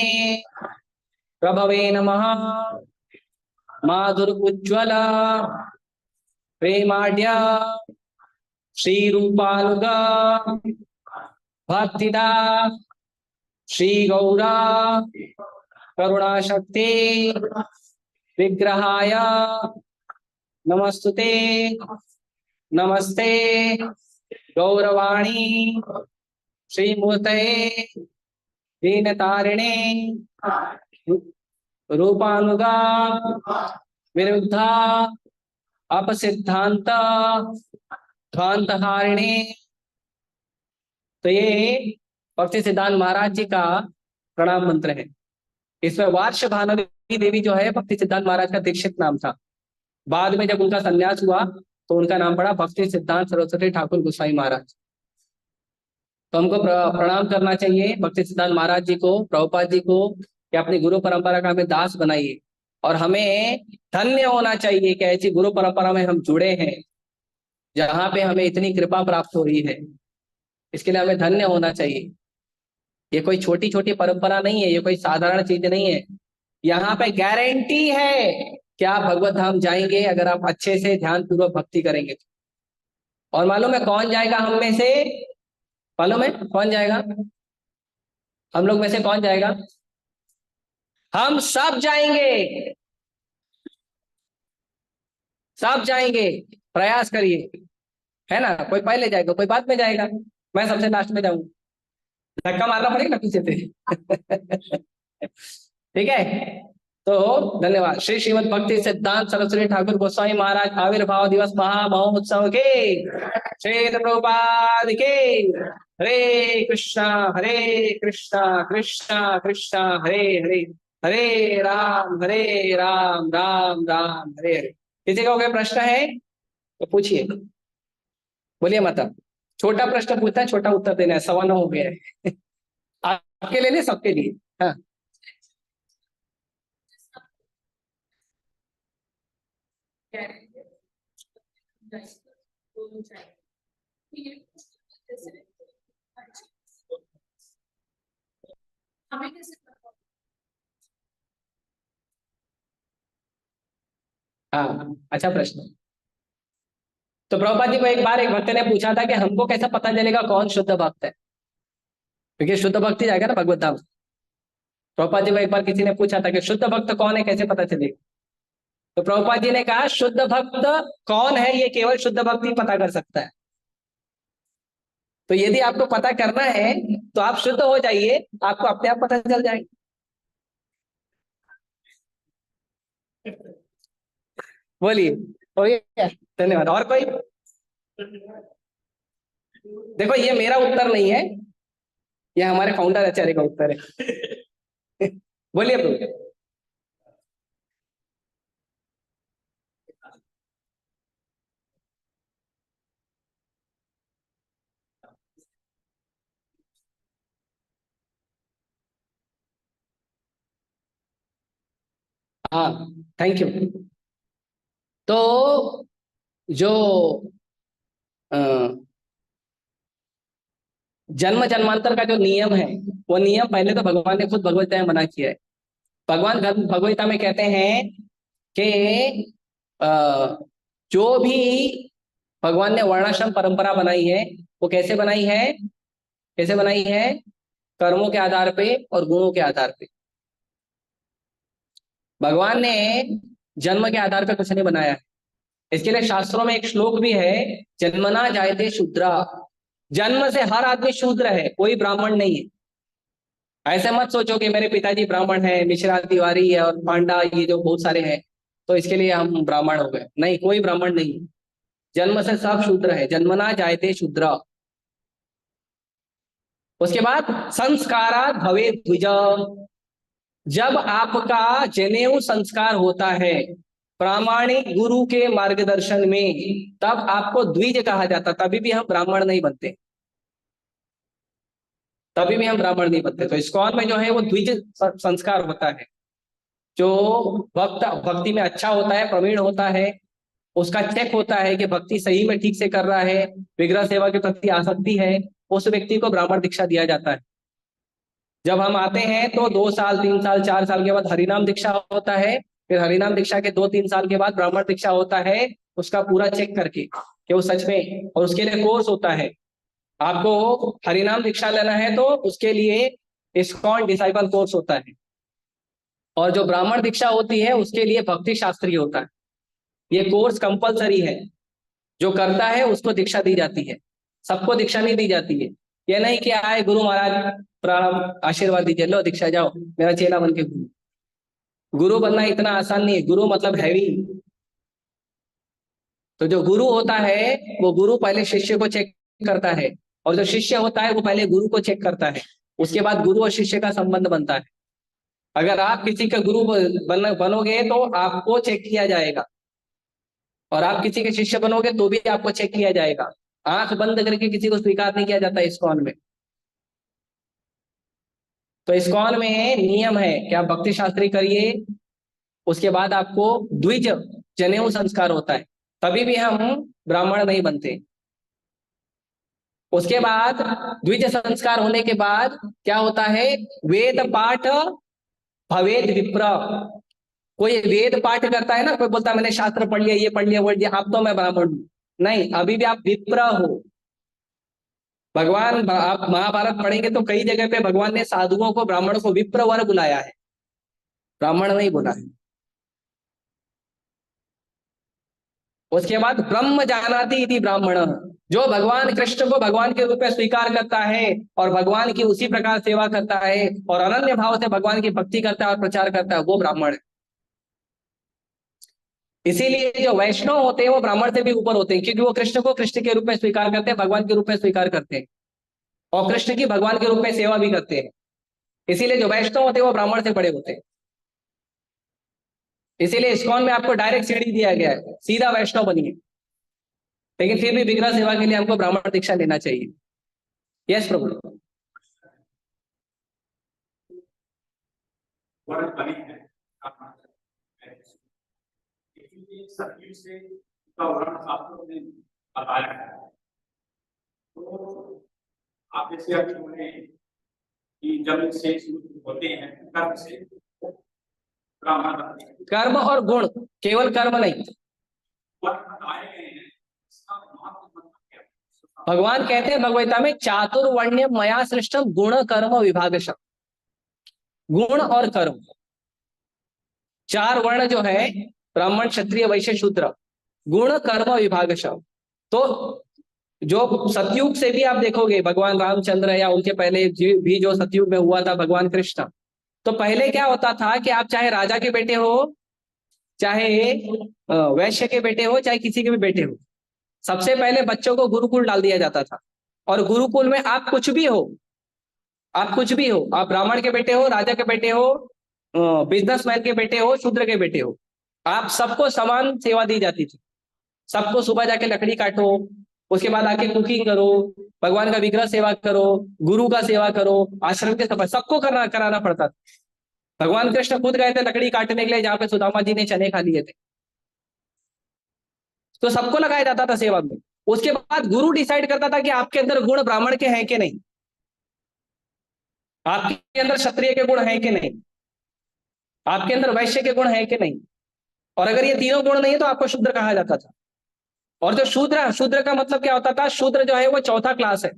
प्रभवे नमः। माधुर्योज्ज्वल प्रेमाढ्य श्रीरूपानुग भक्तिदा श्री गौरा करुणाशक्ति विग्रहाय नमस्तुते नमस्ते गौरवाणी श्रीमूर्ते दीनतारिणे रूपानुगा विरुद्धा अपसिद्धांत ध्वांतहारिणे। तो ये भक्ति सिद्धांत महाराज जी का प्रणाम मंत्र है। इसमें वार्ष भानवी देवी जो है भक्ति सिद्धांत महाराज का दीक्षित नाम था। बाद में जब उनका संन्यास हुआ तो उनका नाम पड़ा भक्ति सिद्धांत सरस्वती ठाकुर गोसाई महाराज। तो हमको प्रणाम करना चाहिए भक्ति सिद्धांत महाराज जी को, प्रभुपाद जी को, कि अपनी गुरु परंपरा का हमें दास बनाइए। और हमें धन्य होना चाहिए कि ऐसी गुरु परंपरा में हम जुड़े हैं जहां पे हमें इतनी कृपा प्राप्त हो रही है। इसके लिए हमें धन्य होना चाहिए। ये कोई छोटी छोटी परंपरा नहीं है, ये कोई साधारण चीज नहीं है। यहाँ पे गारंटी है कि आप भगवत धाम जाएंगे अगर आप अच्छे से ध्यान पूर्वक भक्ति करेंगे। और मालूम है कौन जाएगा हम में से? मालूम है कौन जाएगा? हम लोग में से कौन जाएगा? हम सब जाएंगे, सब जाएंगे। प्रयास करिए, है ना। कोई पहले जाएगा, कोई बाद में जाएगा, मैं सबसे लास्ट में जाऊंगा। धक्का मारना पड़ेगा ना पीछे से। ठीक है। तो धन्यवाद। श्री श्रीमद भक्ति सिद्धांत सरस्वती ठाकुर गोस्वामी महाराज आविर्भाव दिवस महा महोत्सव के श्री प्रभुपाद के हरे कृष्णा कृष्णा कृष्णा हरे हरे, हरे राम राम राम हरे हरे। किसी का कोई प्रश्न है तो पूछिए, बोलिए माता। छोटा प्रश्न पूछना है, छोटा उत्तर देना है, 9:15 हो गया है। आपके लिए नहीं, सबके लिए। हाँ हाँ, अच्छा प्रश्न। तो प्रभुपाद जी को एक बार एक भक्त ने पूछा था कि हमको कैसा पता चलेगा कौन शुद्ध भक्त है, क्योंकि शुद्ध भक्त ही जाएगा ना भगवत धाम। प्रभुपाद जी को एक बार किसी ने पूछा था कि शुद्ध भक्त कौन है, कैसे पता चलेगा? तो प्रभुपाद जी ने कहा शुद्ध भक्त कौन है ये केवल शुद्ध भक्त ही पता कर सकता है। तो यदि आपको पता करना है तो आप शुद्ध हो जाइए, आपको अपने आप पता चल जाएगा। बोलिए। ओके, धन्यवाद। और कोई? देखो ये मेरा उत्तर नहीं है, ये हमारे फाउंडर आचार्य का उत्तर है। बोलिए प्रभु। हाँ, थैंक यू। तो जो अ, जन्म जन्मांतर का जो नियम है, वो नियम पहले तो भगवान ने खुद भगवत गीता में मना किया है। भगवान भगवत गीता में कहते हैं कि अ, जो भी भगवान ने वर्णाश्रम परंपरा बनाई है, वो कैसे बनाई है? कैसे बनाई है? कर्मों के आधार पे और गुणों के आधार पे। भगवान ने जन्म के आधार पे कुछ नहीं बनाया है। इसके लिए शास्त्रों में एक श्लोक भी है, जन्मना जायते शूद्रा। जन्म से हर आदमी शूद्र है, कोई ब्राह्मण नहीं है। ऐसे मत सोचो कि मेरे पिताजी ब्राह्मण है, मिश्रा तिवारी है और पांडा, ये जो बहुत सारे हैं, तो इसके लिए हम ब्राह्मण हो गए। नहीं, कोई ब्राह्मण नहीं है। जन्म से सब शूद्र है, जन्मना जायते शूद्र। उसके बाद संस्कारात भवे द्विज। जब आपका जनेऊ संस्कार होता है प्रामाणिक गुरु के मार्गदर्शन में, तब आपको द्विज कहा जाता, तभी भी हम ब्राह्मण नहीं बनते। तभी भी हम ब्राह्मण नहीं बनते। तो इस्कॉन में जो है वो द्विज संस्कार होता है। जो भक्त भक्ति में अच्छा होता है, प्रवीण होता है, उसका चेक होता है कि भक्ति सही में ठीक से कर रहा है, विग्रह सेवा के प्रति आसक्ति है, उस व्यक्ति को ब्राह्मण दीक्षा दिया जाता है। जब हम आते हैं तो 2 साल 3 साल 4 साल के बाद हरिनाम दीक्षा होता है। फिर हरिनाम दीक्षा के 2-3 साल के बाद ब्राह्मण दीक्षा होता है, उसका पूरा चेक करके कि वो सच में, और उसके लिए कोर्स होता है। आपको हरिनाम दीक्षा लेना है तो उसके लिए इस्कॉन डिसाइपल कोर्स होता है, और जो ब्राह्मण दीक्षा होती है उसके लिए भक्ति शास्त्री होता है। ये कोर्स कंपलसरी है, जो करता है उसको दीक्षा दी जाती है, सबको दीक्षा नहीं दी जाती है। ये नहीं कि आए गुरु महाराज प्रणाम आशीर्वाद दीजिए, लो दीक्षा जाओ, मेरा चेला बन के घूमो। गुरु बनना इतना आसान नहीं है, गुरु मतलब हैवी। तो जो गुरु होता है वो गुरु पहले शिष्य को चेक करता है, और जो शिष्य होता है वो पहले गुरु को चेक करता है। उसके बाद गुरु और शिष्य का संबंध बनता है। अगर आप किसी का गुरु बनोगे तो आपको चेक किया जाएगा, और आप किसी के शिष्य बनोगे तो भी आपको चेक किया जाएगा। आंख बंद करके किसी को स्वीकार नहीं किया जाता इस्कॉन में। तो इस्कॉन में नियम है कि आप भक्ति शास्त्री करिए, उसके बाद आपको द्विज जनेऊ संस्कार होता है, तभी भी हम ब्राह्मण नहीं बनते। उसके बाद द्विज संस्कार होने के बाद क्या होता है? वेद पाठ भवेद विप्र। कोई वेद पाठ करता है ना, कोई बोलता है मैंने शास्त्र पढ़ लिया, ये पढ़ लिया, वो पढ़ लिया, अब तो मैं ब्राह्मण हूं। नहीं, अभी भी आप विप्र हो। भगवान, आप महाभारत पढ़ेंगे तो कई जगह पे भगवान ने साधुओं को, ब्राह्मणों को विप्र वर बुलाया है, ब्राह्मण नहीं बोला है। उसके बाद ब्रह्म जानाति इति ब्राह्मण। जो भगवान कृष्ण को भगवान के रूप में स्वीकार करता है और भगवान की उसी प्रकार सेवा करता है और अनन्य भाव से भगवान की भक्ति करता है और प्रचार करता है, वो ब्राह्मण है। इसीलिए जो वैष्णव होते हैं वो ब्राह्मण से भी ऊपर होते हैं, क्योंकि वो कृष्ण को कृष्ण के रूप में स्वीकार करते हैं, भगवान के रूप में स्वीकार करते हैं, और कृष्ण की भगवान के रूप में सेवा भी करते हैं। इसीलिए जो वैष्णव होते हैं वो ब्राह्मण से बड़े होते हैं। इसीलिए इस्कॉन में आपको डायरेक्ट सीढ़ी दिया गया है, सीधा वैष्णव बनिए। लेकिन फिर भी विग्रह सेवा के लिए हमको ब्राह्मण दीक्षा लेना चाहिए। यस प्रभु। सतयुग से का वर्णन शास्त्रों ने बताया है। तो आप जैसे अभी बोले कि जब से होते हैं कर्म से, कर्म और गुण, केवल कर्म नहीं। भगवान कहते हैं भगवता में, चातुर्वर्ण्य मया सृष्टम गुण कर्म विभागशः। गुण और कर्म, 4 वर्ण जो है, ब्राह्मण क्षत्रिय वैश्य शूद्र, गुण कर्म विभागशः। तो जो सतयुग से भी आप देखोगे, भगवान रामचंद्र या उनके पहले भी जो सतयुग में हुआ था भगवान कृष्ण, तो पहले क्या होता था कि आप चाहे राजा के बेटे हो, चाहे वैश्य के बेटे हो, चाहे किसी के भी बेटे हो, सबसे पहले बच्चों को गुरुकुल डाल दिया जाता था। और गुरुकुल में आप कुछ भी हो, आप कुछ भी हो, आप ब्राह्मण के बेटे हो, राजा के बेटे हो, बिजनेसमैन के बेटे हो, शूद्र के बेटे हो, आप सबको समान सेवा दी जाती थी। सबको सुबह जाके लकड़ी काटो, उसके बाद आके कुकिंग करो, भगवान का विग्रह सेवा करो, गुरु का सेवा करो, आश्रम के सफाई, सबको कराना पड़ता था। भगवान कृष्ण खुद गए थे लकड़ी काटने के लिए, जहां पे सुदामा जी ने चने खा लिए थे। तो सबको लगाया जाता था सेवा में। उसके बाद गुरु डिसाइड करता था कि आपके अंदर गुण ब्राह्मण के हैं कि नहीं, आपके अंदर क्षत्रिय के गुण हैं कि नहीं, आपके अंदर वैश्य के गुण हैं कि नहीं। और अगर ये तीनों गुण नहीं है तो आपको शूद्र कहा जाता था। और जो शूद्र, शूद्र का मतलब क्या होता था, शूद्र जो है वो चौथा क्लास है।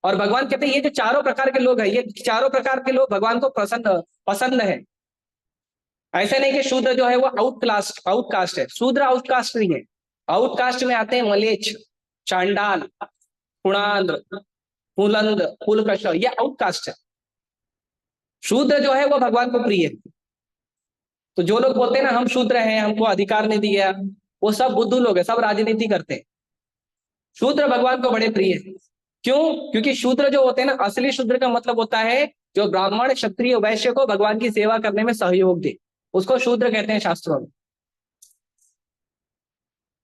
और भगवान कहते हैं ये जो चारों प्रकार के लोग हैं, ये चारों प्रकार के लोग भगवान को पसंद है। ऐसा नहीं कि शूद्र जो है वो आउटकास्ट है, शूद्र आउटकास्ट नहीं है। आउटकास्ट में आते हैं मलेच्छ, चांडाल, कुणांद्र, कुलंद, कुलकश, ये आउटकास्ट है। शूद्र जो है वो भगवान को प्रिय है। तो जो लोग बोलते हैं ना हम शूद्र हैं, हमको अधिकार नहीं दिया, वो सब बुद्धू लोग हैं, सब राजनीति करते हैं। शूद्र भगवान को बड़े प्रिय है। क्यों? क्योंकि शूद्र जो होते हैं ना, असली शूद्र का मतलब होता है जो ब्राह्मण, क्षत्रिय, वैश्य को भगवान की सेवा करने में सहयोग दे, उसको शूद्र कहते हैं शास्त्रों में।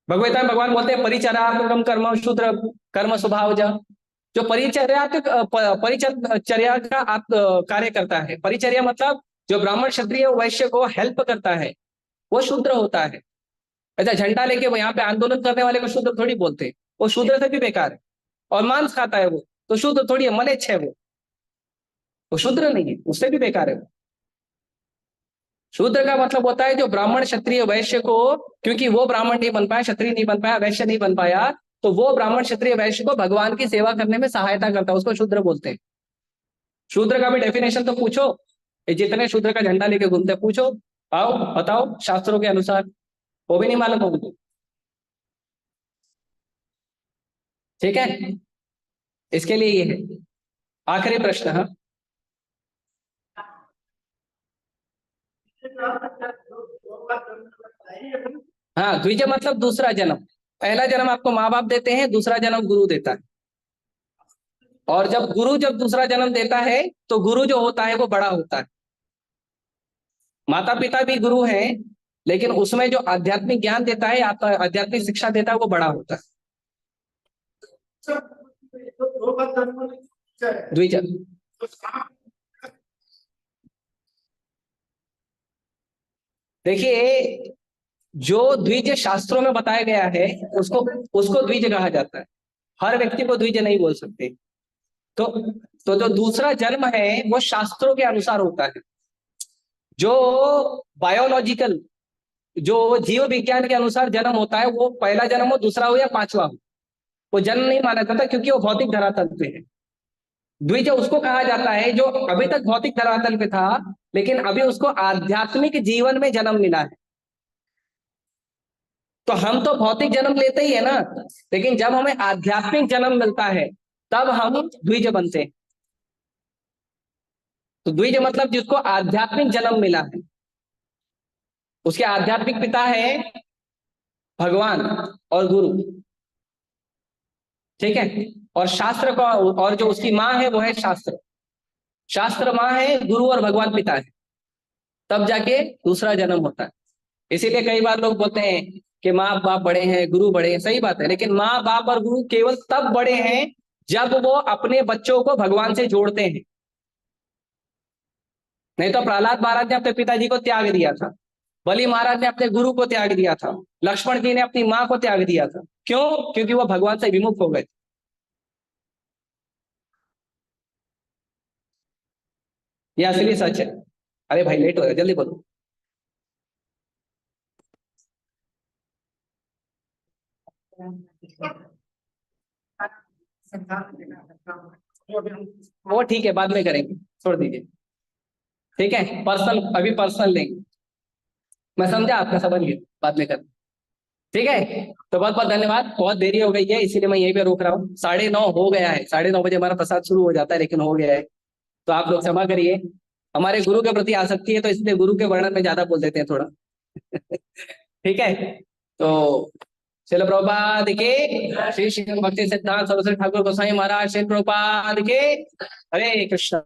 भगवता में भगवान बोलते हैं परिचर्यात्मकम कर्म शूद्र कर्म स्वभाव जा। जो परिचर्या का आप कार्य करता है, परिचर्या मतलब जो ब्राह्मण, क्षत्रिय, वैश्य को हेल्प करता है, वो शूद्र होता है। ऐसा झंडा लेके वो यहाँ पे आंदोलन करने वाले को शूद्र थोड़ी बोलते हैं, वो शूद्र से भी बेकार है। और मांस खाता है वो, तो शूद्र थोड़ी है, मलेच्छ है वो शूद्र नहीं है, उससे भी बेकार है वो। शूद्र का मतलब होता है जो ब्राह्मण, क्षत्रिय, वैश्य को, क्योंकि वो ब्राह्मण नहीं बन पाया, क्षत्रिय नहीं बन पाया, वैश्य नहीं बन पाया, तो वो ब्राह्मण, क्षत्रिय, वैश्य को भगवान की सेवा करने में सहायता करता है, उसको शूद्र बोलते हैं। शूद्र का भी डेफिनेशन तो पूछो, ये जितने शूद्र का झंडा लेके घूमते हैं, पूछो, आओ बताओ शास्त्रों के अनुसार, वो भी नहीं मालूम होगा। ठीक है, इसके लिए ये है। आखिरी प्रश्न, हाँ। हाँ, द्विज मतलब दूसरा जन्म। पहला जन्म आपको माँ बाप देते हैं, दूसरा जन्म गुरु देता है। और जब दूसरा जन्म देता है तो गुरु जो होता है वो बड़ा होता है। माता पिता भी गुरु हैं, लेकिन उसमें जो आध्यात्मिक ज्ञान देता है, आध्यात्मिक शिक्षा देता है, वो बड़ा होता है। द्विज, देखिए जो द्विज शास्त्रों में बताया गया है उसको उसको द्विज कहा जाता है। हर व्यक्ति को द्विज नहीं बोल सकते। तो जो दूसरा जन्म है वो शास्त्रों के अनुसार होता है। जो बायोलॉजिकल, जो जीव विज्ञान के अनुसार जन्म होता है, वो पहला जन्म हो, दूसरा हो या पांचवा हो, वो जन्म नहीं माना जाता, क्योंकि वो भौतिक धरातल पे है। द्विज उसको कहा जाता है जो अभी तक भौतिक धरातल पे था, लेकिन अभी उसको आध्यात्मिक जीवन में जन्म मिला है। तो हम तो भौतिक जन्म लेते ही है ना, लेकिन जब हमें आध्यात्मिक जन्म मिलता है तब हम द्विज बनते हैं। तो द्विज मतलब जिसको आध्यात्मिक जन्म मिला है, उसके आध्यात्मिक पिता है भगवान और गुरु। ठीक है, और शास्त्र का, और जो उसकी माँ है वो है शास्त्र। शास्त्र माँ है, गुरु और भगवान पिता है, तब जाके दूसरा जन्म होता है। इसीलिए कई बार लोग बोलते हैं कि माँ बाप बड़े हैं, गुरु बड़े हैं, सही बात है, लेकिन माँ बाप और गुरु केवल तब बड़े हैं जब वो अपने बच्चों को भगवान से जोड़ते हैं। नहीं तो प्रहलाद महाराज ने अपने पिताजी को त्याग दिया था, बलि महाराज ने अपने गुरु को त्याग दिया था, लक्ष्मण जी ने अपनी माँ को त्याग दिया था। क्यों? क्योंकि वो भगवान से विमुख हो गए। ये असली सच है। अरे भाई लेट हो गया, जल्दी बोलो। वो ठीक है, बाद में करेंगे, छोड़ दीजिए। ठीक है, पर्सनल, अभी पर्सनल लेंगे। मैं समझा आपका, समझ गया, बाद में कर। ठीक है, तो बहुत बहुत धन्यवाद। बहुत देरी हो गई है, इसीलिए मैं यहीं पे रोक रहा हूँ। 9:30 हो गया है, 9:30 बजे हमारा प्रसाद शुरू हो जाता है, लेकिन हो गया है, तो आप लोग क्षमा करिए। हमारे गुरु के प्रति आसक्ति है, तो इसलिए गुरु के वर्णन में ज्यादा बोल देते हैं थोड़ा। ठीक है, तो शिल प्रभुपाद के, श्री श्री भक्ति सिद्धांत सरस्वती ठाकुर गोसाई महाराज, शिल प्रभुपाद के, हरे कृष्णा।